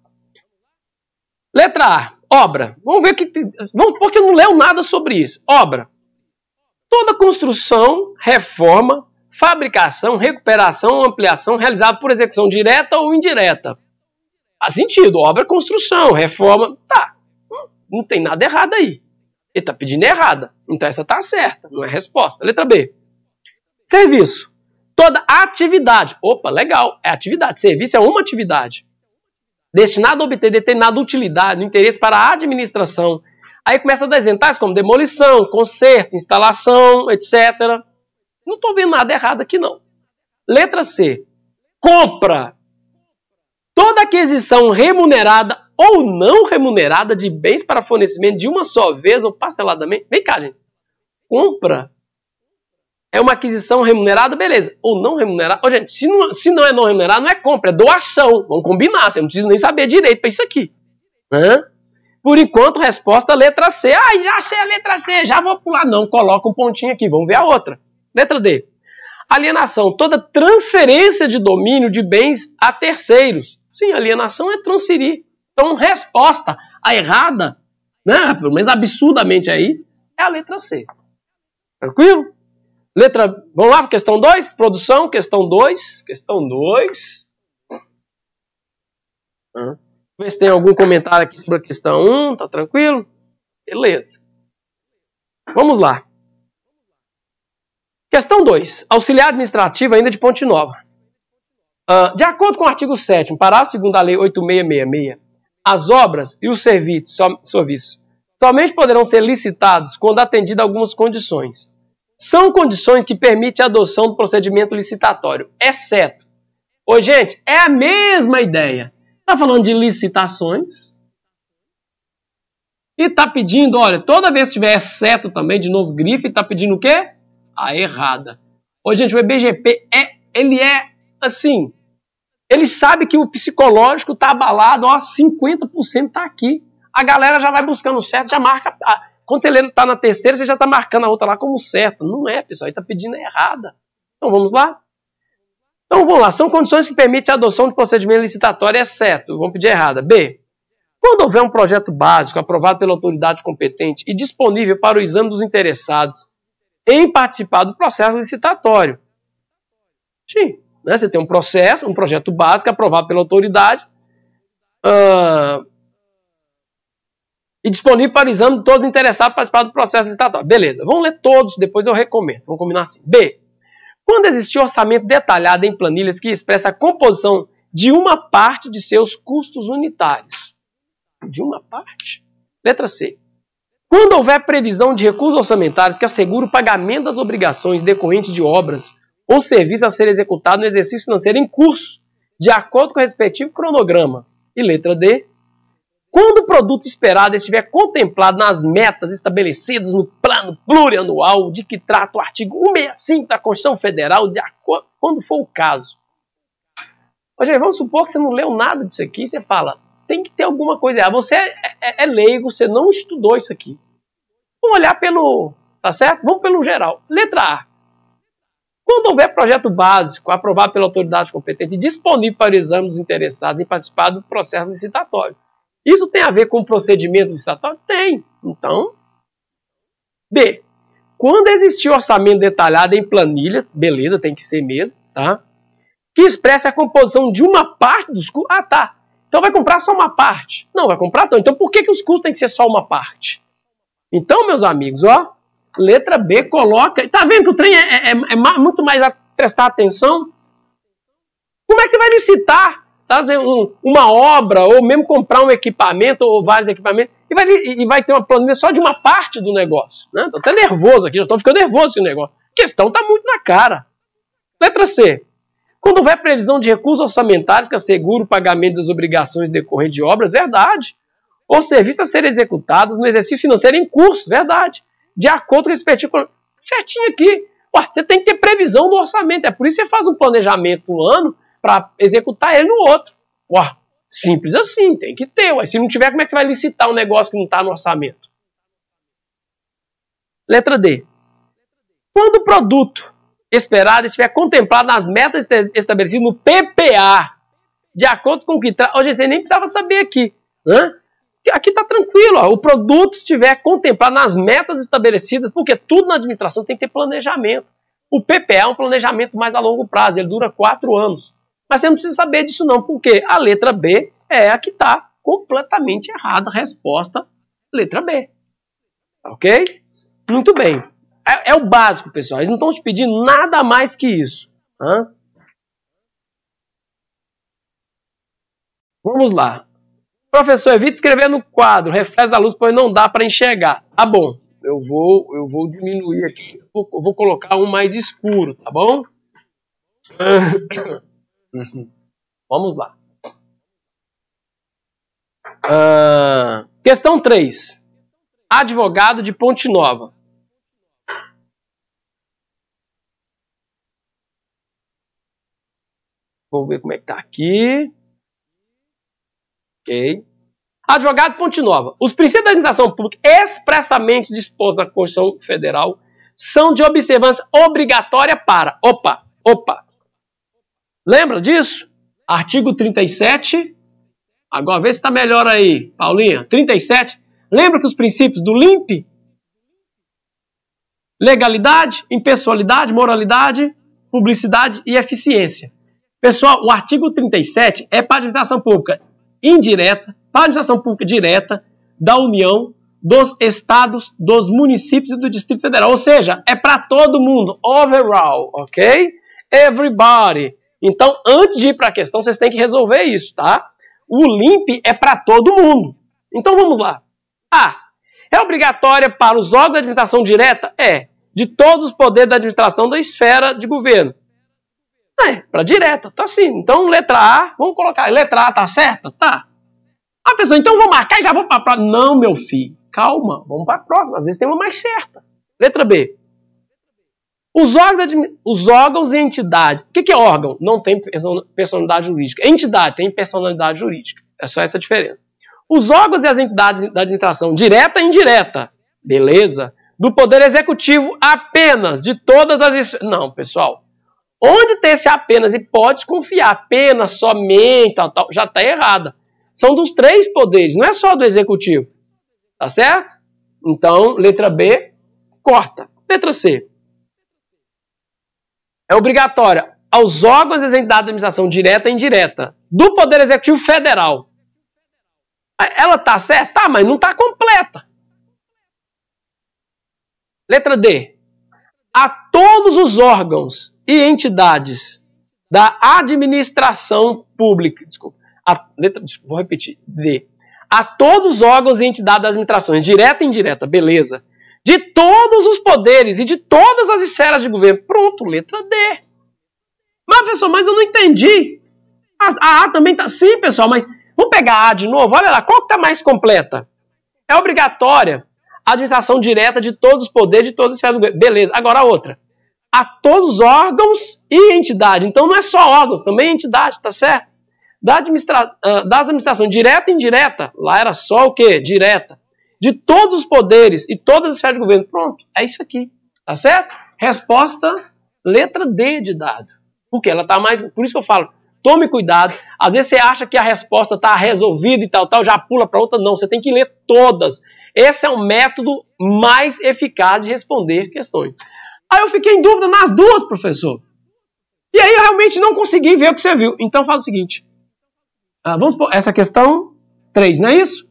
Letra A, obra. Vamos ver que. Vamos supor que você não leu nada sobre isso. Obra. Toda construção, reforma, fabricação, recuperação, ampliação realizada por execução direta ou indireta. Faz sentido. Obra, construção, reforma. Tá. Não tem nada errado aí. Ele está pedindo errada. Então essa está certa. Não é resposta. Letra B. Serviço. Toda atividade. Opa, legal. É atividade. Serviço é uma atividade. Destinado a obter determinada utilidade no interesse para a administração. Aí começa a dar exemplos como demolição, conserto, instalação, etc. Não estou vendo nada errado aqui, não. Letra C. Compra. Toda aquisição remunerada ou não remunerada de bens para fornecimento de uma só vez ou parceladamente. Vem cá, gente. Compra é uma aquisição remunerada, beleza. Ou não remunerada. Ô, gente, se não é não remunerada, não é compra, é doação. Vamos combinar, você não precisa nem saber direito para isso aqui. Por enquanto, resposta letra C. Ah, já achei a letra C, já vou pular. Não, coloca um pontinho aqui, vamos ver a outra. Letra D. Alienação. Toda transferência de domínio de bens a terceiros. Sim, alienação é transferir. Então, resposta a errada, né, pelo menos absurdamente aí, é a letra C. Tranquilo? Vamos lá para questão 2? Produção, questão 2. Questão 2. Vamos ver se tem algum comentário aqui sobre a questão 1. Tá tranquilo? Beleza. Vamos lá. Questão 2. Auxiliar administrativo ainda de Ponte Nova. De acordo com o artigo 7º, parágrafo 2º da Lei 8.666, as obras e os serviços somente poderão ser licitados quando atendida a algumas condições. São condições que permitem a adoção do procedimento licitatório, exceto. Ô, gente, é a mesma ideia. Está falando de licitações. E está pedindo, olha, toda vez que tiver exceto também, de novo grife, está pedindo o quê? A errada. Ô, gente, o IBGP, ele é assim, ele sabe que o psicológico está abalado, ó, 50% está aqui. A galera já vai buscando o certo, já marca. Quando você está na terceira, você já está marcando a outra lá como certa. Não é, pessoal, ele está pedindo a errada. Então vamos lá? Então vamos lá, são condições que permitem a adoção de procedimento licitatório, exceto, vamos pedir errada. B. Quando houver um projeto básico aprovado pela autoridade competente e disponível para o exame dos interessados em participar do processo licitatório. Sim, né? Você tem um projeto básico aprovado pela autoridade e disponível para o exame de todos os interessados em participar do processo licitatório. Beleza, vamos ler todos, depois eu recomendo. Vamos combinar assim. B. Quando existir orçamento detalhado em planilhas que expressa a composição de uma parte de seus custos unitários. De uma parte. Letra C. Quando houver previsão de recursos orçamentários que assegure o pagamento das obrigações decorrentes de obras ou serviços a ser executado no exercício financeiro em curso, de acordo com o respectivo cronograma. E letra D. Quando o produto esperado estiver contemplado nas metas estabelecidas no plano plurianual de que trata o artigo 165 da Constituição Federal, de acordo, quando for o caso. Gente, vamos supor que você não leu nada disso aqui, você fala, tem que ter alguma coisa errada. Você é leigo, você não estudou isso aqui. Vamos olhar pelo, tá certo? Vamos pelo geral. Letra A. Quando houver projeto básico aprovado pela autoridade competente e disponível para o exame dos interessados em participar do processo licitatório. Isso tem a ver com o procedimento licitatório? Tem. Então, B. Quando existir orçamento detalhado em planilhas, beleza, tem que ser mesmo, tá? Que expressa a composição de uma parte dos custos. Ah, tá. Então vai comprar só uma parte. Não, vai comprar não. Então por que os custos têm que ser só uma parte? Então, meus amigos, ó, letra B coloca... Tá vendo que o trem é muito mais a prestar atenção? Como é que você vai licitar? Tá, uma obra, ou mesmo comprar um equipamento, ou vários equipamentos, e vai ter uma planilha só de uma parte do negócio. Né? Tô até nervoso aqui, já estou ficando nervoso com esse negócio. A questão está muito na cara. Letra C. Quando houver previsão de recursos orçamentários que assegure o pagamento das obrigações decorrentes de obras, verdade. Ou serviços a serem executados no exercício financeiro em curso, verdade. De acordo com o respectivo... Certinho aqui. Ué, você tem que ter previsão no orçamento. É por isso que você faz um planejamento no ano para executar ele no outro. Ué, simples assim, tem que ter. Ué. Se não tiver, como é que você vai licitar um negócio que não está no orçamento? Letra D. Quando o produto esperado estiver contemplado nas metas estabelecidas no PPA, de acordo com o que traz... Hoje você nem precisava saber aqui. Né? Aqui está tranquilo, ó, o produto estiver contemplado nas metas estabelecidas, porque tudo na administração tem que ter planejamento. O PPA é um planejamento mais a longo prazo, ele dura 4 anos. Mas você não precisa saber disso não, porque a letra B é a que está completamente errada. A resposta, letra B. Ok? Muito bem. É o básico, pessoal. Eles não estão te pedindo nada mais que isso. Vamos lá. Professor, evite escrever no quadro, reflexo da luz, pois não dá para enxergar. Tá bom, eu vou diminuir aqui, eu vou colocar um mais escuro, tá bom? Vamos lá. Questão 3. Advogado de Ponte Nova. Vou ver como é que tá aqui. Ok. Advogado de Ponte Nova. Os princípios da administração pública expressamente dispostos na Constituição Federal são de observância obrigatória para... Opa. Lembra disso? Artigo 37. Agora vê se está melhor aí, Paulinha. 37. Lembra que os princípios do LIMP? Legalidade, impessoalidade, moralidade, publicidade e eficiência. Pessoal, o artigo 37 é para a administração pública indireta, para a administração pública direta da União, dos estados, dos municípios e do Distrito Federal. Ou seja, é para todo mundo, overall, ok? Everybody. Então, antes de ir para a questão, vocês têm que resolver isso, tá? O LIMP é para todo mundo. Então, vamos lá. É obrigatória para os órgãos da administração direta? É. De todos os poderes da administração da esfera de governo. Para direta, tá sim. Então, letra A, vamos colocar. Letra A tá certa? Tá. Pessoal, então vou marcar e já vou para a próxima. Não, meu filho. Calma, vamos para a próxima. Às vezes tem uma mais certa. Letra B. Os órgãos e entidade. O que é órgão? Não tem personalidade jurídica. Entidade tem personalidade jurídica. É só essa a diferença. Os órgãos e as entidades da administração, direta e indireta. Beleza? Do Poder Executivo apenas, de todas as... Não, pessoal. Onde tem esse apenas, e pode confiar, apenas, somente, tal, já está errada. São dos 3 poderes, não é só do Executivo. Tá certo? Então, letra B, corta. Letra C. É obrigatória aos órgãos e entidades de administração direta e indireta do Poder Executivo Federal. Ela tá certa? Tá, mas não tá completa. Letra D. A todos os órgãos e entidades da administração pública. Vou repetir. D. A todos os órgãos e entidades das administrações, direta e indireta, beleza. De todos os poderes e de todas as esferas de governo. Pronto, letra D. Mas, pessoal, mas eu não entendi. A A também tá... Sim, pessoal, mas vamos pegar a A de novo. Olha lá, qual que tá mais completa? É obrigatória a administração direta de todos os poderes, de todas as esferas do governo. Beleza. Agora a outra. A todos os órgãos e entidade. Então não é só órgãos, também é entidade, tá certo? Das administrações direta e indireta, lá era só o quê? Direta. De todos os poderes e todas as esferas do governo. Pronto, é isso aqui. Tá certo? Resposta, letra D de dado. Porque ela tá mais... Por isso que eu falo, tome cuidado. Às vezes você acha que a resposta tá resolvida e tal, já pula para outra. Não, você tem que ler todas. Esse é um método mais eficaz de responder questões. Aí eu fiquei em dúvida nas duas, professor. E aí eu realmente não consegui ver o que você viu. Então faz o seguinte. Vamos por essa questão 3, não é isso?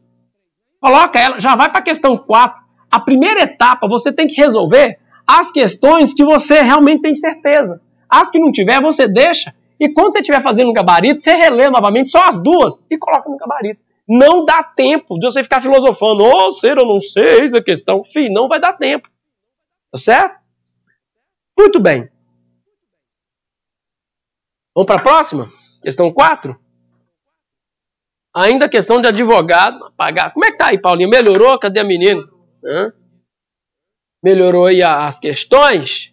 Coloca ela, já vai para a questão 4. A primeira etapa você tem que resolver as questões que você realmente tem certeza. As que não tiver, você deixa. E quando você estiver fazendo um gabarito, você relê novamente só as duas e coloca no gabarito. Não dá tempo de você ficar filosofando. Ser ou não ser, eis a questão. Fih, não vai dar tempo. Tá certo? Muito bem. Vamos para a próxima? Questão 4. Ainda a questão de advogado pagar. Como é que tá aí, Paulinho? Melhorou? Cadê a menina? Melhorou aí as questões?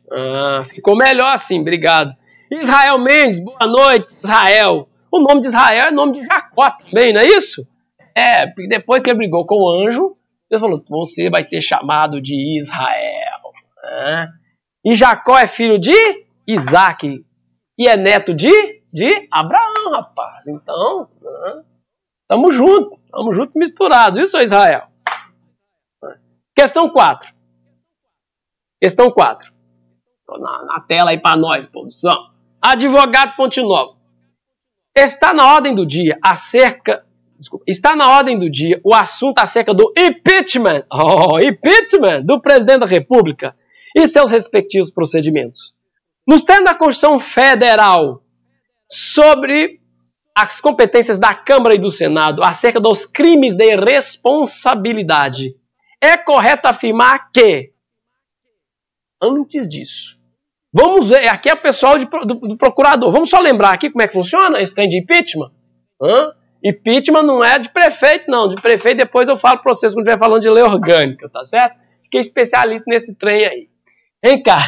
Ficou melhor assim, obrigado. Israel Mendes, boa noite, Israel. O nome de Israel é nome de Jacó também, não é isso? Porque depois que ele brigou com o anjo, Deus falou, você vai ser chamado de Israel. E Jacó é filho de Isaac. E é neto de Abraão, rapaz. Então, Tamo junto misturado. Isso, Israel. Questão 4. Questão 4. Na tela aí para nós, produção. Advogado Ponte Nova. Está na ordem do dia o assunto acerca do impeachment. Impeachment do presidente da República e seus respectivos procedimentos. Nos termos da Constituição Federal sobre as competências da Câmara e do Senado acerca dos crimes de responsabilidade, é correto afirmar que, antes disso, vamos ver, aqui é o pessoal do procurador, vamos só lembrar aqui como é que funciona esse trem de impeachment? Impeachment não é de prefeito, não. De prefeito depois eu falo para vocês quando estiver falando de lei orgânica, tá certo? Fiquei especialista nesse trem aí. Vem cá.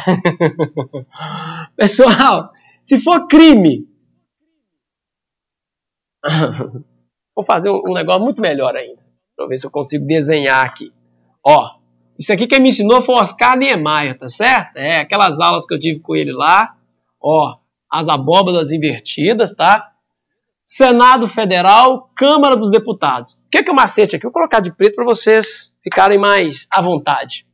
Pessoal, se for crime... Vou fazer um negócio muito melhor ainda. Pra ver se eu consigo desenhar aqui. Ó, isso aqui quem me ensinou foi o Oscar Niemeyer, tá certo? É, aquelas aulas que eu tive com ele lá. Ó, as abóbadas invertidas, tá? Senado Federal, Câmara dos Deputados. O que é o macete aqui? Eu vou colocar de preto para vocês ficarem mais à vontade.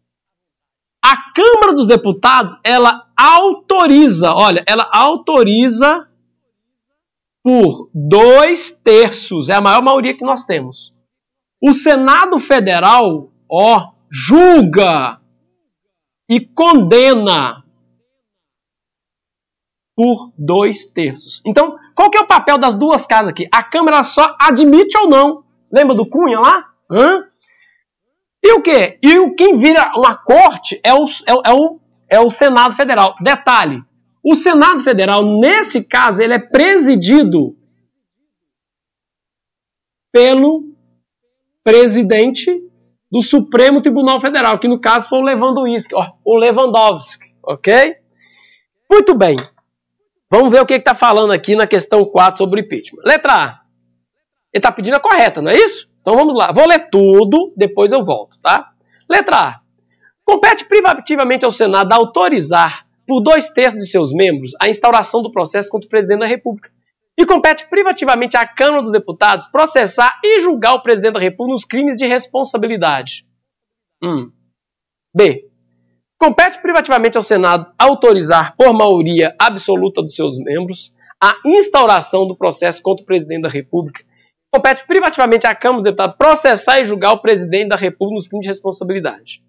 A Câmara dos Deputados, ela autoriza, olha, ela autoriza por 2/3, é a maior maioria que nós temos. O Senado Federal, ó, julga e condena por 2/3. Então, qual que é o papel das duas casas aqui? A Câmara só admite ou não. Lembra do Cunha lá? E o quê? E quem vira uma corte é o Senado Federal. Detalhe, o Senado Federal, nesse caso, ele é presidido pelo presidente do Supremo Tribunal Federal, que no caso foi o Lewandowski, ok? Muito bem. Vamos ver o que está falando aqui na questão 4 sobre impeachment. Letra A. Ele está pedindo a correta, não é isso? Então vamos lá. Vou ler tudo, depois eu volto, tá? Letra A. Compete privativamente ao Senado autorizar, por 2/3 de seus membros, a instauração do processo contra o presidente da República. E compete privativamente à Câmara dos Deputados processar e julgar o presidente da República nos crimes de responsabilidade. B. Compete privativamente ao Senado autorizar, por maioria absoluta dos seus membros, a instauração do processo contra o presidente da República. Compete privativamente à Câmara dos Deputados processar e julgar o presidente da República nos crimes de responsabilidade.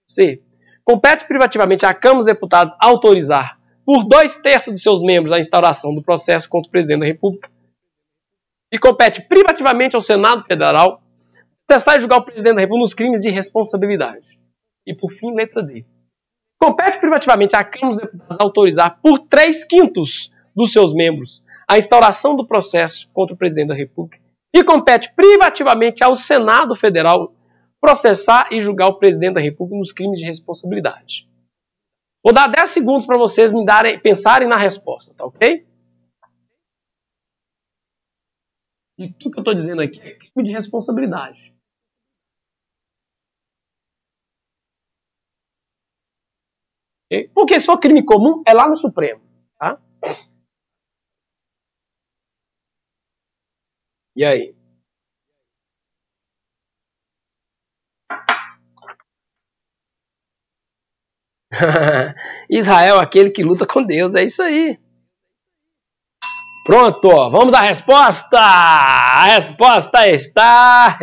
C. Compete privativamente à Câmara dos Deputados autorizar, por 2/3 de seus membros, a instauração do processo contra o presidente da República. E compete privativamente ao Senado Federal processar e julgar o presidente da República nos crimes de responsabilidade. E, por fim, letra D. Compete privativamente à Câmara dos Deputados autorizar, por 3/5 dos seus membros, a instauração do processo contra o presidente da República. E compete privativamente ao Senado Federal processar e julgar o presidente da República nos crimes de responsabilidade. Vou dar 10 segundos para vocês pensarem na resposta, tá ok? E tudo que eu estou dizendo aqui é crime de responsabilidade. Okay? Porque se for crime comum, é lá no Supremo, tá? E aí? Israel, aquele que luta com Deus, é isso aí. Pronto, vamos à resposta. A resposta está...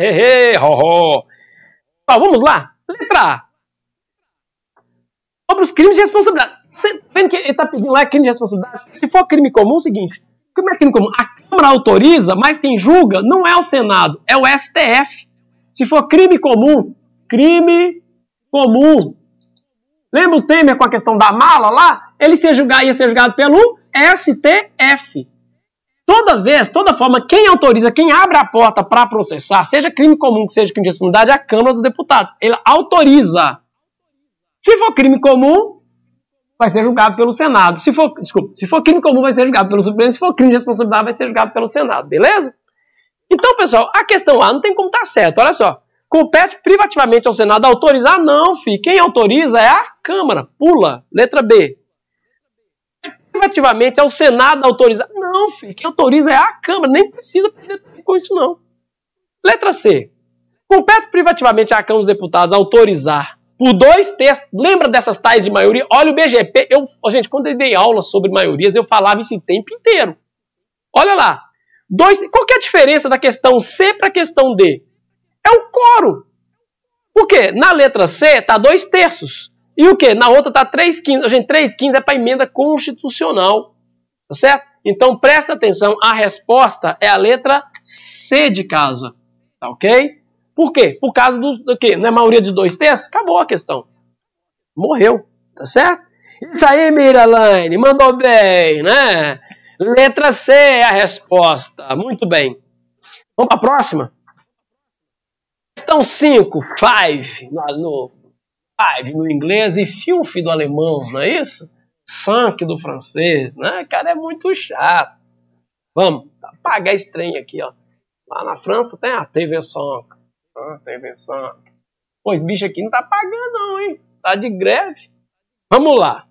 Vamos lá. Letra A. Sobre os crimes de responsabilidade. Você tá vendo que ele está pedindo lá crime de responsabilidade? Se for crime comum, é o seguinte. Como é crime comum? A Câmara autoriza, mas quem julga não é o Senado, é o STF. Se for crime comum, lembra o Temer com a questão da mala lá? Ele ia ser julgado pelo STF. Toda forma, quem autoriza, quem abre a porta para processar, seja crime comum, seja crime de responsabilidade, é a Câmara dos Deputados. Ele autoriza. Se for crime comum, vai ser julgado pelo Senado. Se for crime comum, vai ser julgado pelo Supremo. Se for crime de responsabilidade, vai ser julgado pelo Senado. Beleza? Então, pessoal, a questão A não tem como estar certo. Olha só. Compete privativamente ao Senado autorizar? Não, filho. Quem autoriza é a Câmara. Pula. Letra B. Privativamente ao Senado autorizar? Não, filho. Quem autoriza é a Câmara. Nem precisa perder tempo com isso, não. Letra C. Compete privativamente à Câmara dos Deputados autorizar por 2/3. Lembra dessas tais de maioria? Olha o BGP. Gente, quando eu dei aula sobre maiorias, eu falava isso o tempo inteiro. Olha lá. Qual que é a diferença da questão C para a questão D? É o quórum. Por quê? Na letra C está 2/3. E o quê? Na outra está 3/5. Gente, 3/5 é para emenda constitucional. Tá certo? Então presta atenção. A resposta é a letra C de casa. Tá ok? Por quê? Por causa do quê? Não é maioria de 2/3? Acabou a questão. Morreu. Tá certo? Isso aí, Miralaine. Mandou bem, né? Letra C é a resposta. Muito bem. Vamos para a próxima? Questão 5. Five no inglês e filth do alemão, não é isso? Cinq do francês, né? Cara, é muito chato. Vamos apagar esse trem aqui, ó. Lá na França tem a TV5. TV5. Pô, esse bicho aqui não tá pagando não, hein? Tá de greve. Vamos lá.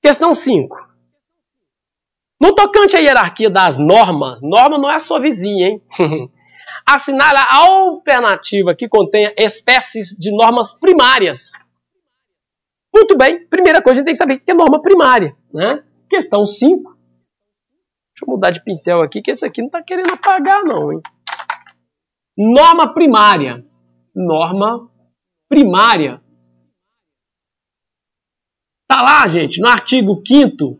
Questão 5. No tocante à hierarquia das normas, norma não é a sua vizinha, hein? Assinale a alternativa que contenha espécies de normas primárias. Muito bem. Primeira coisa, a gente tem que saber o que é norma primária, né? Questão 5. Deixa eu mudar de pincel aqui, que esse aqui não está querendo apagar, não, hein? Norma primária. Norma primária. Tá lá, gente, no artigo 5º,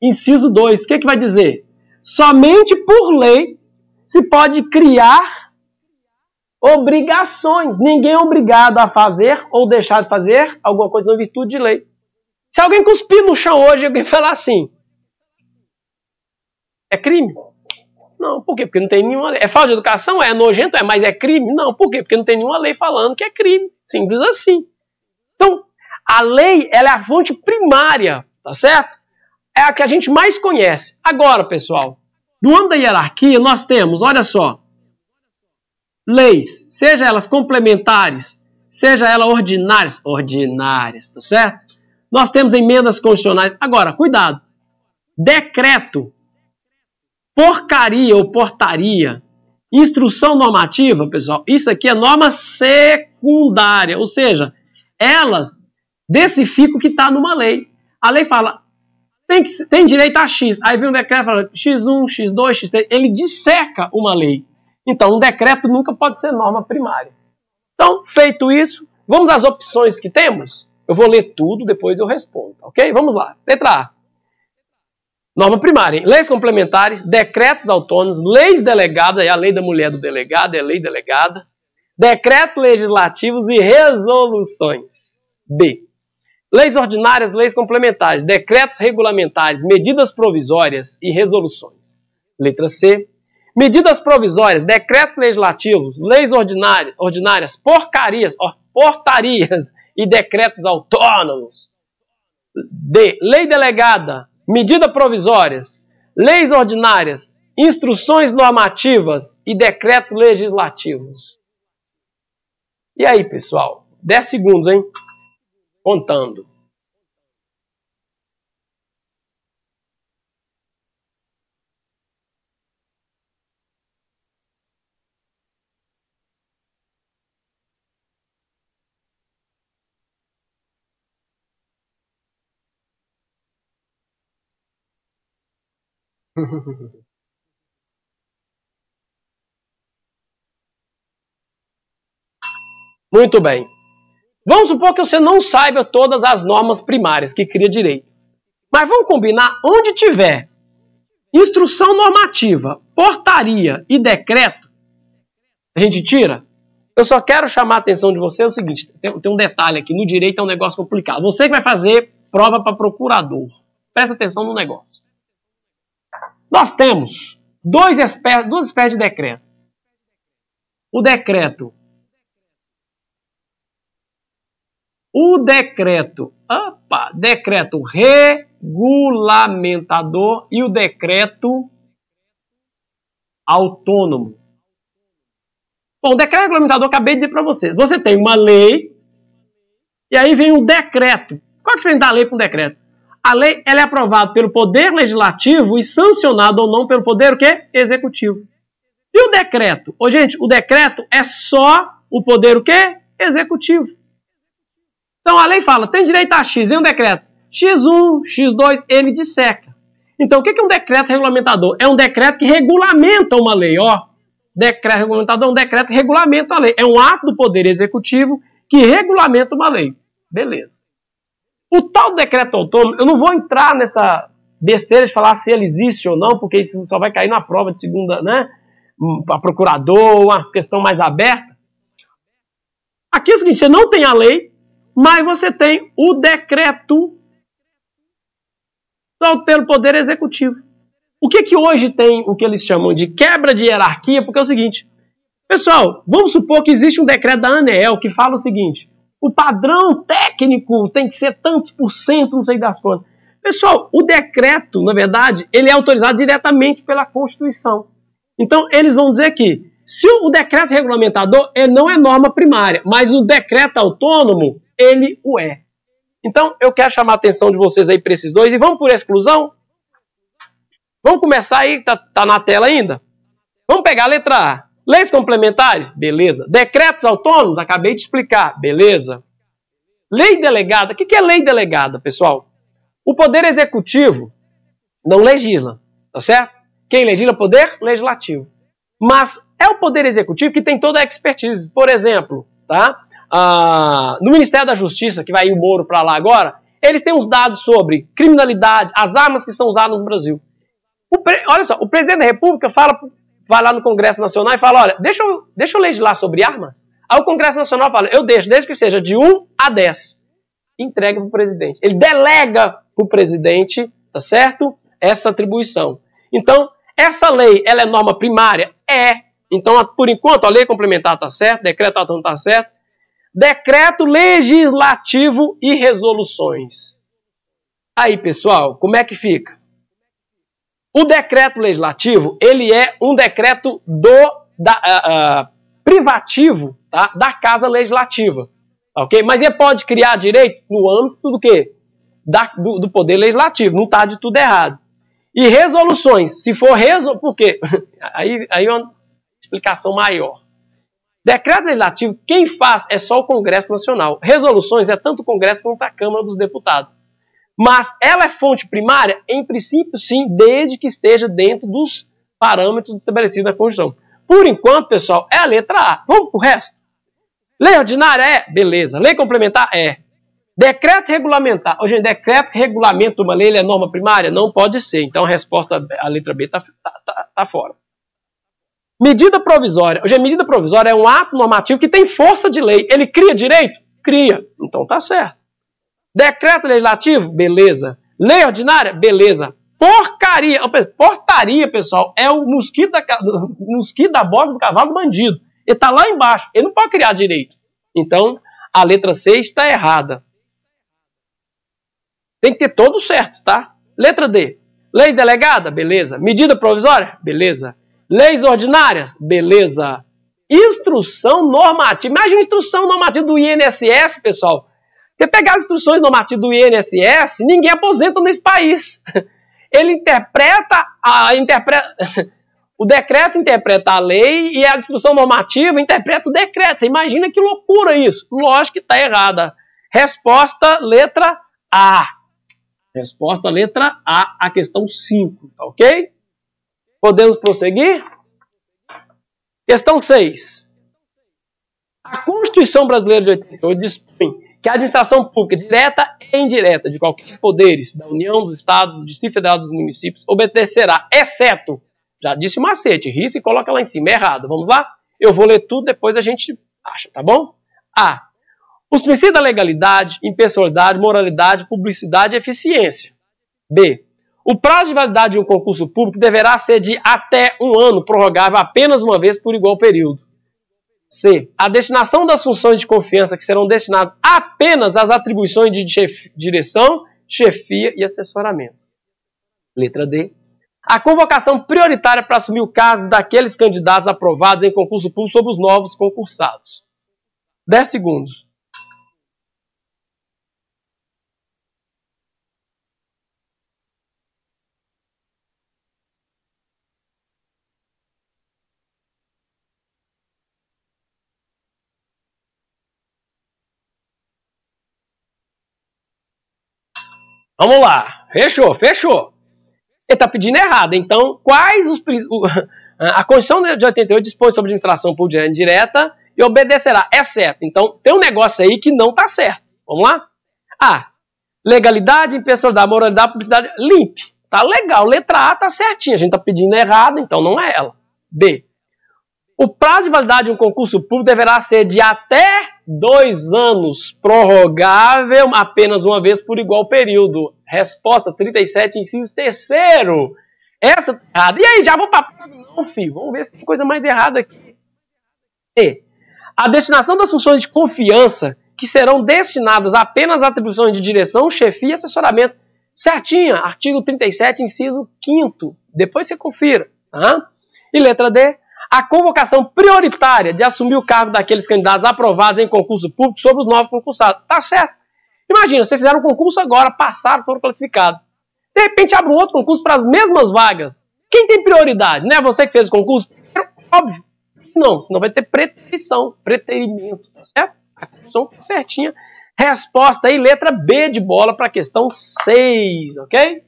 inciso 2. O que vai dizer? Somente por lei se pode criar obrigações. Ninguém é obrigado a fazer ou deixar de fazer alguma coisa em virtude de lei. Se alguém cuspir no chão hoje e alguém falar assim, é crime? Não, por quê? Porque não tem nenhuma lei. É falta de educação? É nojento? Mas é crime? Não, por quê? Porque não tem nenhuma lei falando que é crime. Simples assim. Então, a lei, ela é a fonte primária, tá certo? É a que a gente mais conhece. Agora, pessoal, no âmbito da hierarquia, nós temos, olha só, leis, seja elas complementares, seja elas ordinárias, tá certo? Nós temos emendas constitucionais. Agora, cuidado, decreto, porcaria ou portaria, instrução normativa, pessoal, isso aqui é norma secundária, ou seja, elas decifram o que está numa lei. A lei fala, tem direito a X, aí vem um decreto e fala X1, X2, X3, ele disseca uma lei. Então, um decreto nunca pode ser norma primária. Então, feito isso, vamos às opções que temos? Eu vou ler tudo, depois eu respondo, ok? Vamos lá. Letra A. Norma primária, hein? Leis complementares, decretos autônomos, leis delegadas, é a lei da mulher do delegado, é a lei delegada, decretos legislativos e resoluções. B. Leis ordinárias, leis complementares, decretos regulamentares, medidas provisórias e resoluções. Letra C. Medidas provisórias, decretos legislativos, leis ordinárias, portarias e decretos autônomos. D. Lei delegada, medidas provisórias, leis ordinárias, instruções normativas e decretos legislativos. E aí, pessoal? 10 segundos, hein? Contando. Muito bem. Vamos supor que você não saiba todas as normas primárias que cria direito. Mas vamos combinar, onde tiver instrução normativa, portaria e decreto, a gente tira? Eu só quero chamar a atenção de você, é o seguinte, tem um detalhe aqui, no direito é um negócio complicado. Você que vai fazer prova para procurador, presta atenção no negócio. Nós temos duas espécies de decreto. O decreto regulamentador e o decreto autônomo. Bom, o decreto regulamentador, acabei de dizer para vocês. Você tem uma lei e aí vem um decreto. Qual a diferença da lei para um decreto? A lei ela é aprovada pelo Poder Legislativo e sancionada ou não pelo Poder o quê? Executivo. E o decreto? Ô, gente, o decreto é só o poder o quê? Executivo. Então a lei fala, tem direito a X, e um decreto? X1, X2, ele disseca. Então o que é um decreto regulamentador? É um decreto que regulamenta uma lei, ó. Decreto regulamentador é um decreto que regulamenta a lei. É um ato do poder executivo que regulamenta uma lei. Beleza. O tal decreto autônomo, eu não vou entrar nessa besteira de falar se ele existe ou não, porque isso só vai cair na prova de segunda, né? A procurador, uma questão mais aberta. Aqui é o seguinte, você não tem a lei, mas você tem o decreto pelo poder executivo. O que hoje tem o que eles chamam de quebra de hierarquia? Porque é o seguinte, pessoal, vamos supor que existe um decreto da ANEEL que fala o seguinte, o padrão técnico tem que ser tantos por cento, não sei das quantas. Pessoal, o decreto, na verdade, ele é autorizado diretamente pela Constituição. Então, eles vão dizer que se o decreto regulamentador ele não é norma primária, mas o decreto autônomo, ele o é. Então, eu quero chamar a atenção de vocês aí para esses dois e vamos por exclusão? Vamos começar aí, tá na tela ainda? Vamos pegar a letra A. Leis complementares? Beleza. Decretos autônomos? Acabei de explicar. Beleza. Lei delegada? O que é lei delegada, pessoal? O Poder Executivo não legisla, tá certo? Quem legisla é o Poder Legislativo. Mas é o Poder Executivo que tem toda a expertise. Por exemplo, tá? No Ministério da Justiça, que vai ir o Moro para lá agora, eles têm uns dados sobre criminalidade, as armas que são usadas no Brasil. Olha só, o presidente da República vai lá no Congresso Nacional e fala, olha, deixa eu legislar sobre armas. Aí o Congresso Nacional fala, eu deixo, desde que seja de 1 a 10. Entrega para o presidente. Ele delega para o presidente, tá certo? Essa atribuição. Então, essa lei, ela é norma primária? É. Então, por enquanto, a lei complementar está certo, decreto autônomo está certo. Decreto legislativo e resoluções. Aí, pessoal, como é que fica? O decreto legislativo, ele é um decreto privativo, tá? Da Casa Legislativa. Ok? Mas ele pode criar direito no âmbito do quê? Do Poder Legislativo. Não está de tudo errado. E resoluções. Se for por quê? Aí é uma explicação maior. Decreto legislativo, quem faz é só o Congresso Nacional. Resoluções é tanto o Congresso quanto a Câmara dos Deputados. Mas ela é fonte primária? Em princípio, sim, desde que esteja dentro dos parâmetros estabelecidos na Constituição. Por enquanto, pessoal, é a letra A. Vamos para o resto? Lei ordinária é? Beleza. Lei complementar é. Decreto regulamentar. Hoje, decreto que regulamenta uma lei, ele é norma primária? Não pode ser. Então, a resposta, a letra B está fora. Medida provisória. Hoje, a medida provisória é um ato normativo que tem força de lei. Ele cria direito? Cria. Então, tá certo. Decreto legislativo? Beleza. Lei ordinária? Beleza. Porcaria. Portaria, pessoal, é o mosquito da bosta do cavalo do bandido. Ele está lá embaixo. Ele não pode criar direito. Então, a letra C está errada. Tem que ter todos certos, tá? Letra D. Leis delegada? Beleza. Medida provisória? Beleza. Leis ordinárias? Beleza. Instrução normativa. Imagina a instrução normativa do INSS, pessoal. Você pegar as instruções normativas do INSS, ninguém aposenta nesse país. Ele o decreto interpreta a lei e a instrução normativa interpreta o decreto. Você imagina que loucura isso? Lógico que está errada. Resposta, letra A. Resposta, letra A, a questão 5, tá ok? Podemos prosseguir? Questão 6. A Constituição Brasileira de 88 dispõe que a administração pública, direta e indireta, de qualquer poderes, da União, do Estado, do Distrito Federal, dos municípios, obedecerá, exceto, já disse o macete, risca e coloca lá em cima, é errado. Vamos lá? Eu vou ler tudo, depois a gente acha, tá bom? A. Os princípios da legalidade, impessoalidade, moralidade, publicidade e eficiência. B. O prazo de validade de um concurso público deverá ser de até 1 ano, prorrogável apenas uma vez por igual período. C. A destinação das funções de confiança que serão destinadas apenas às atribuições de direção, chefia e assessoramento. Letra D. A convocação prioritária para assumir o cargo daqueles candidatos aprovados em concurso público sobre os novos concursados. 10 segundos. Vamos lá. Fechou, fechou. Ele está pedindo errado. Então, quais os... A Constituição de 88 dispõe sobre administração pública indireta e obedecerá. É certo. Então, tem um negócio aí que não está certo. Vamos lá? A. Legalidade, impessoalidade, moralidade, publicidade. Limpe. Tá legal. Letra A tá certinha. A gente tá pedindo errado, então não é ela. B. O prazo de validade de um concurso público deverá ser de até 2 anos, prorrogável apenas uma vez por igual período. Resposta 37, inciso 3º. Essa tá errada. E aí, já vou para não, filho. Vamos ver se tem coisa mais errada aqui. E. A destinação das funções de confiança que serão destinadas apenas a atribuições de direção, chefia e assessoramento. Certinha. Artigo 37, inciso 5º. Depois você confira. Tá? E letra D. A convocação prioritária de assumir o cargo daqueles candidatos aprovados em concurso público sobre os novos concursados. Tá certo. Imagina, vocês fizeram um concurso agora, passaram, foram classificados. De repente abre um outro concurso para as mesmas vagas. Quem tem prioridade? Não é você que fez o concurso? Óbvio. Não, senão vai ter preterimento. Certo? A questão certinha. Resposta aí, letra B de bola para a questão 6, ok?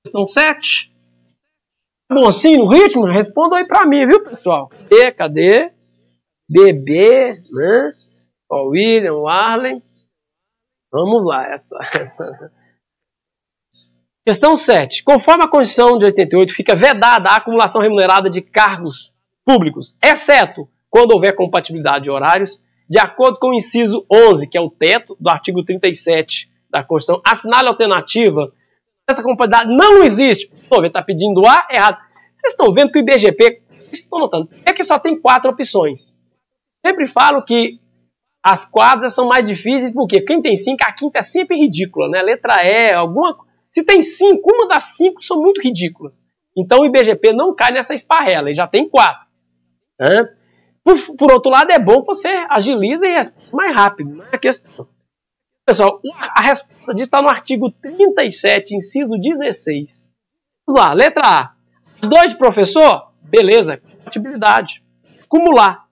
Questão 7. Bom, assim, no ritmo, respondam aí pra mim, viu, pessoal? Cadê? Bebê, né? Ó, William, Arlen. Vamos lá, essa. Questão 7. Conforme a Constituição de 88, fica vedada a acumulação remunerada de cargos públicos, exceto quando houver compatibilidade de horários, de acordo com o inciso 11, que é o teto do artigo 37 da Constituição. Assinale a alternativa. Essa compatibilidade não existe. Ele está pedindo A, errado. Vocês estão vendo que o IBGP, vocês estão notando, é que só tem 4 opções. Sempre falo que as quadras são mais difíceis, porque quem tem 5, a quinta é sempre ridícula, né? Letra E, alguma... Se tem 5, uma das 5 são muito ridículas. Então o IBGP não cai nessa esparrela, ele já tem 4. Né? Por outro lado, é bom que você agiliza e responde mais rápido, não é a questão. Pessoal, a resposta disso está no artigo 37, inciso 16. Vamos lá, letra A. 2 de professor? Beleza, compatibilidade. Cumular.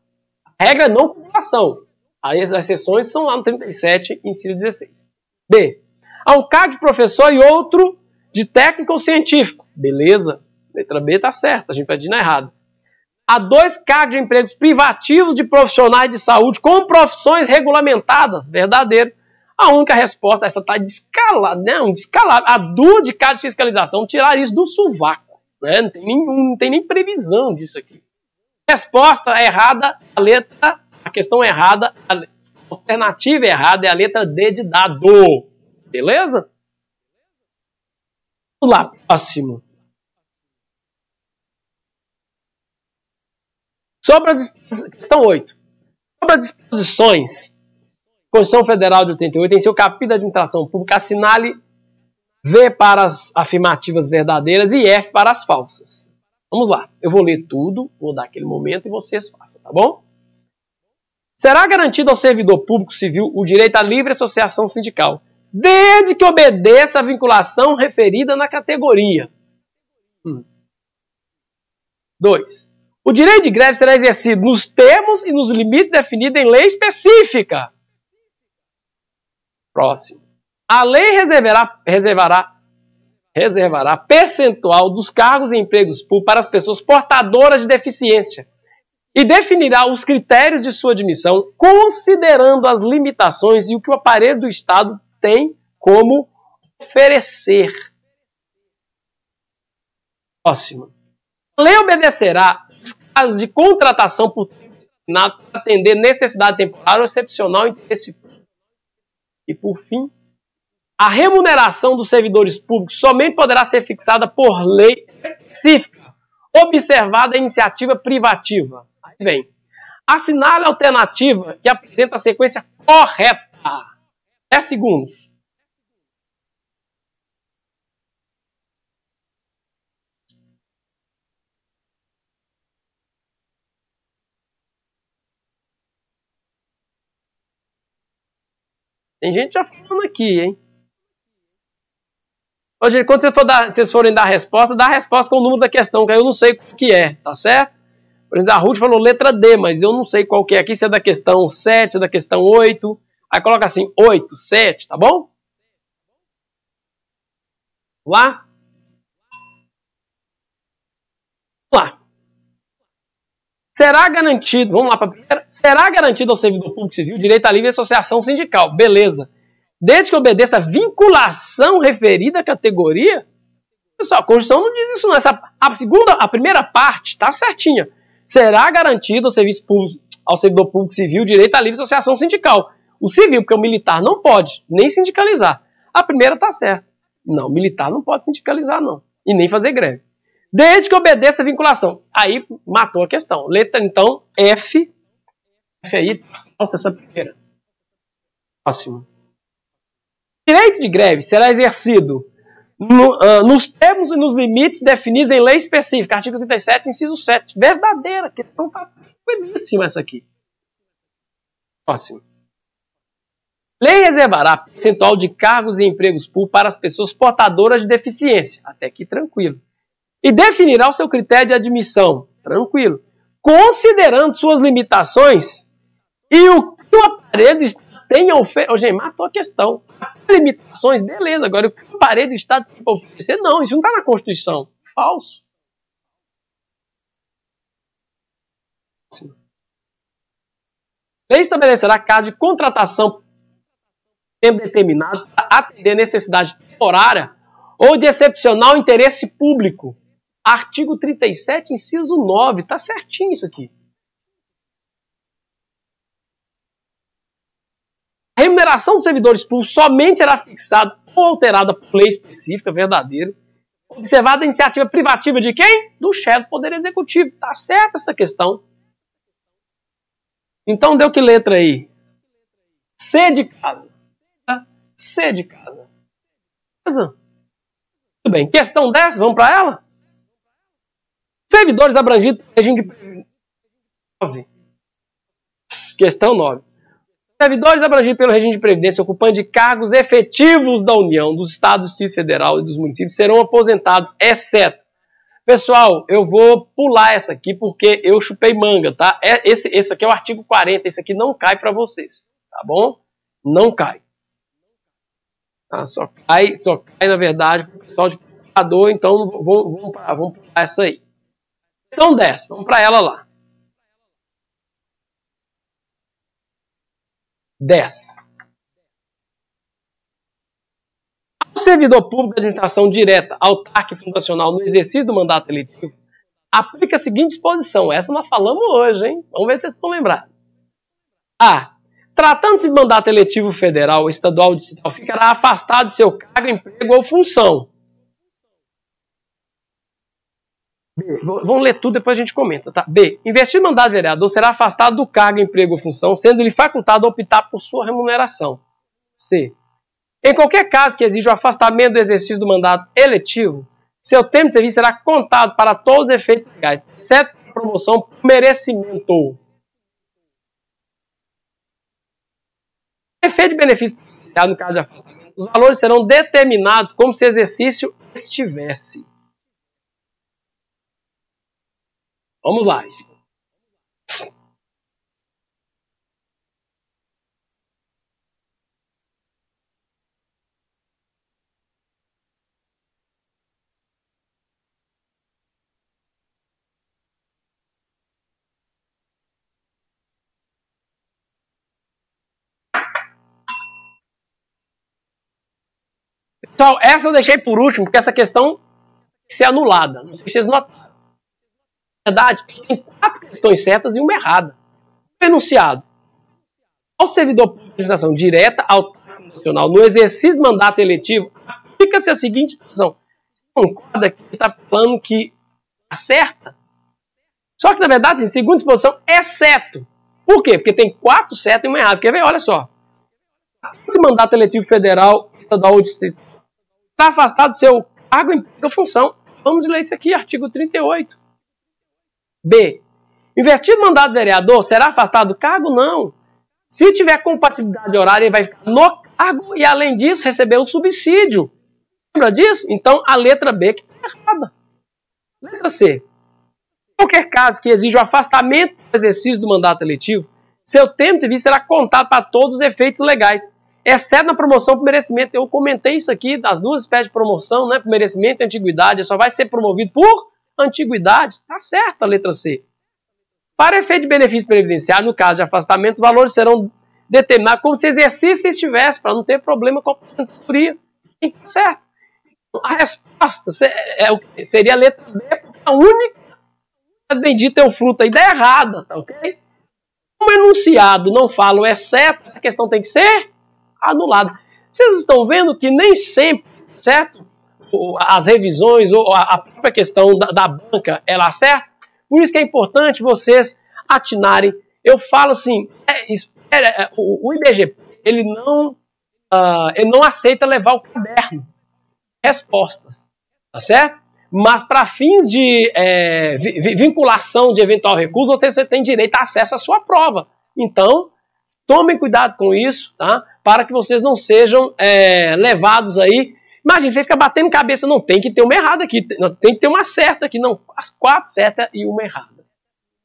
A regra é não cumulação. Aí as exceções são lá no 37, inciso 16. B. Há um cargo de professor e outro de técnico ou científico. Beleza, letra B está certa, a gente está dizendo errado. Há 2 cargos de empregos privativos de profissionais de saúde com profissões regulamentadas. Verdadeiro. A única resposta, essa está descalada, não, descalada. A duas de cada fiscalização tirar isso do sovaco. Né? Não tem nem previsão disso aqui. Resposta errada, a questão errada, a alternativa errada é a letra D de dado. Beleza? Vamos lá, próximo. Sobre a questão 8. Sobre as disposições, Constituição Federal de 88, em seu capítulo de administração pública, assinale V para as afirmativas verdadeiras e F para as falsas. Vamos lá, eu vou ler tudo, vou dar aquele momento e vocês façam, tá bom? Será garantido ao servidor público civil o direito à livre associação sindical, desde que obedeça a vinculação referida na categoria. 2. O direito de greve será exercido nos termos e nos limites definidos em lei específica. Próximo. A lei reservará percentual dos cargos e empregos públicos para as pessoas portadoras de deficiência e definirá os critérios de sua admissão, considerando as limitações e o que o aparelho do Estado tem como oferecer. Próximo. A lei obedecerá os casos de contratação por para atender necessidade temporária ou excepcional interesse público. E, por fim, a remuneração dos servidores públicos somente poderá ser fixada por lei específica, observada a iniciativa privativa. Aí vem. Assinale a alternativa que apresenta a sequência correta. 10 segundos. Tem gente já falando aqui, hein? Hoje, quando vocês forem dar a resposta, dá a resposta com o número da questão, que aí eu não sei qual que é, tá certo? Por exemplo, a Ruth falou letra D, mas eu não sei qual que é aqui, se é da questão 7, se é da questão 8. Aí coloca assim, 8, 7, tá bom? lá? Vamos lá. Será garantido, vamos lá para a primeira. Será garantido ao servidor público civil direito à livre associação sindical. Beleza. Desde que obedeça a vinculação referida à categoria. Pessoal, a Constituição não diz isso não. A primeira parte está certinha. Será garantido ao servidor público civil direito à livre associação sindical. O civil, porque o militar não pode nem sindicalizar. A primeira está certa. Não, o militar não pode sindicalizar não. E nem fazer greve. Desde que obedeça a vinculação. Aí matou a questão. Letra, então, F. F aí, nossa, essa primeira. Próximo. Direito de greve será exercido nos termos e nos limites definidos em lei específica. Artigo 37, inciso 7. Verdadeira. Questão belíssima essa aqui. Próximo. Lei reservará percentual de cargos e empregos públicos para as pessoas portadoras de deficiência. Até aqui tranquilo. E definirá o seu critério de admissão. Tranquilo. Considerando suas limitações e o que o aparelho tem a oferecer. Gente, matou a questão. Limitações, beleza. Agora, o que o aparelho do Estado tem para oferecer? Não, isso não está na Constituição. Falso. Lei estabelecerá caso de contratação tempo determinado para atender necessidade temporária ou de excepcional interesse público. Artigo 37, inciso 9. Está certinho isso aqui. A remuneração dos servidores públicos somente será fixada ou alterada por lei específica, verdadeiro, observada a iniciativa privativa de quem? Do chefe do Poder Executivo. Está certa essa questão. Então deu que letra aí? C de casa. C de casa. Beleza? Tudo bem. Questão 10, vamos para ela? Servidores abrangidos pelo regime de 9. Questão 9. Servidores abrangidos pelo regime de previdência ocupando de cargos efetivos da União, dos Estados, do Distrito Federal e dos municípios serão aposentados, exceto. Pessoal, eu vou pular essa aqui porque eu chupei manga, tá? Esse aqui é o artigo 40, esse aqui não cai para vocês, tá bom? Não cai. Tá? Só cai, na verdade, para o pessoal de computador, então vamos pular essa aí. Questão 10, vamos para ela lá. 10. Ao servidor público de administração direta, autárquica e fundacional no exercício do mandato eletivo, aplica a seguinte disposição. Essa nós falamos hoje, hein? Vamos ver se vocês estão lembrados. A. Tratando-se de mandato eletivo federal, estadual ou distrital, ficará afastado de seu cargo, emprego ou função. B. Vamos ler tudo, depois a gente comenta, tá? B. Investido em mandato de vereador será afastado do cargo, emprego ou função, sendo-lhe facultado a optar por sua remuneração. C. Em qualquer caso que exija o afastamento do exercício do mandato eletivo, seu tempo de serviço será contado para todos os efeitos legais, exceto promoção por merecimento. Efeito de benefício no caso de afastamento, os valores serão determinados como se o exercício estivesse. Vamos lá. Pessoal, essa eu deixei por último, porque essa questão tem que ser anulada. Não sei se vocês notaram. Na verdade, tem 4 questões certas e uma errada. Enunciado. Ao servidor público de administração direta, autárquico nacional, no exercício do mandato eletivo, aplica-se a seguinte expressão. Concorda que ele está falando que acerta? Só que, na verdade, em segunda disposição, exceto. Por quê? Porque tem 4 certas e uma errada. Quer ver? Olha só. Esse mandato eletivo federal, estadual ou distrito está afastado do seu cargo, emprego ou função. Vamos ler isso aqui, artigo 38. B. Investido no mandato de vereador, será afastado do cargo? Não. Se tiver compatibilidade horária, ele vai ficar no cargo e, além disso, receber um subsídio. Lembra disso? Então, a letra B que está errada. Letra C. Em qualquer caso que exija o afastamento do exercício do mandato eletivo, seu tempo de serviço será contado para todos os efeitos legais, exceto na promoção por merecimento. Eu comentei isso aqui, das duas espécies de promoção, né, por merecimento e antiguidade, só vai ser promovido por antiguidade. Tá certo a letra C. Para efeito de benefício previdenciário, no caso de afastamento, os valores serão determinados como se exercício estivesse, para não ter problema com a aposentadoria. Tá certo. A resposta seria a letra B, porque a única bendita é o fruto, a ideia errada, tá ok? Como o enunciado não fala o exceto, a questão tem que ser anulada. Vocês estão vendo que nem sempre, certo? As revisões ou a própria questão da banca, ela acerta? Por isso que é importante vocês atinarem. Eu falo assim, o IBGE, ele não aceita levar o caderno, respostas, tá certo? Mas para fins de vinculação de eventual recuso, você tem direito a acesso à sua prova. Então, tomem cuidado com isso, tá? Para que vocês não sejam levados aí. Imagina, fica batendo cabeça, não tem que ter uma errada aqui, tem que ter uma certa aqui, não, as 4 certas e uma errada.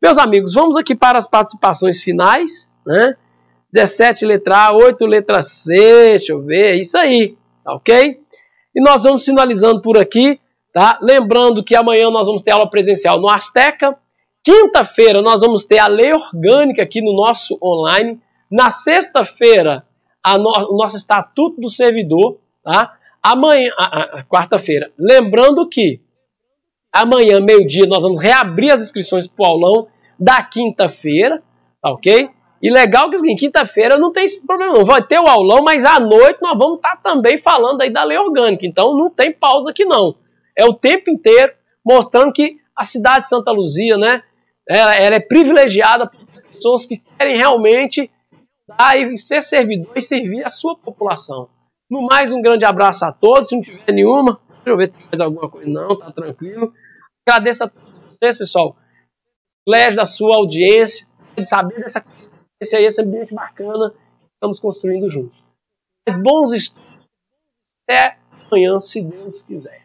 Meus amigos, vamos aqui para as participações finais, né? 17 letra A, 8 letra C, deixa eu ver, é isso aí, tá ok? E nós vamos finalizando por aqui, tá? Lembrando que amanhã nós vamos ter aula presencial no Azteca, quinta-feira nós vamos ter a lei orgânica aqui no nosso online, na sexta-feira o nosso estatuto do servidor, tá? Amanhã, quarta-feira, lembrando que amanhã, meio-dia, nós vamos reabrir as inscrições para o aulão da quinta-feira, tá ok? E legal que em quinta-feira não tem esse problema não, vai ter o aulão, mas à noite nós vamos estar também falando aí da lei orgânica, então não tem pausa aqui não. É o tempo inteiro mostrando que a cidade de Santa Luzia, né, ela é privilegiada por pessoas que querem realmente dar e ser servidor e servir a sua população. No mais, um grande abraço a todos. Se não tiver nenhuma, deixa eu ver se tem mais alguma coisa. Não, tá tranquilo. Agradeço a todos vocês, pessoal. Privilégio da sua audiência, de saber dessa coisa aí, esse ambiente bacana que estamos construindo juntos. Mas bons estudos. Até amanhã, se Deus quiser.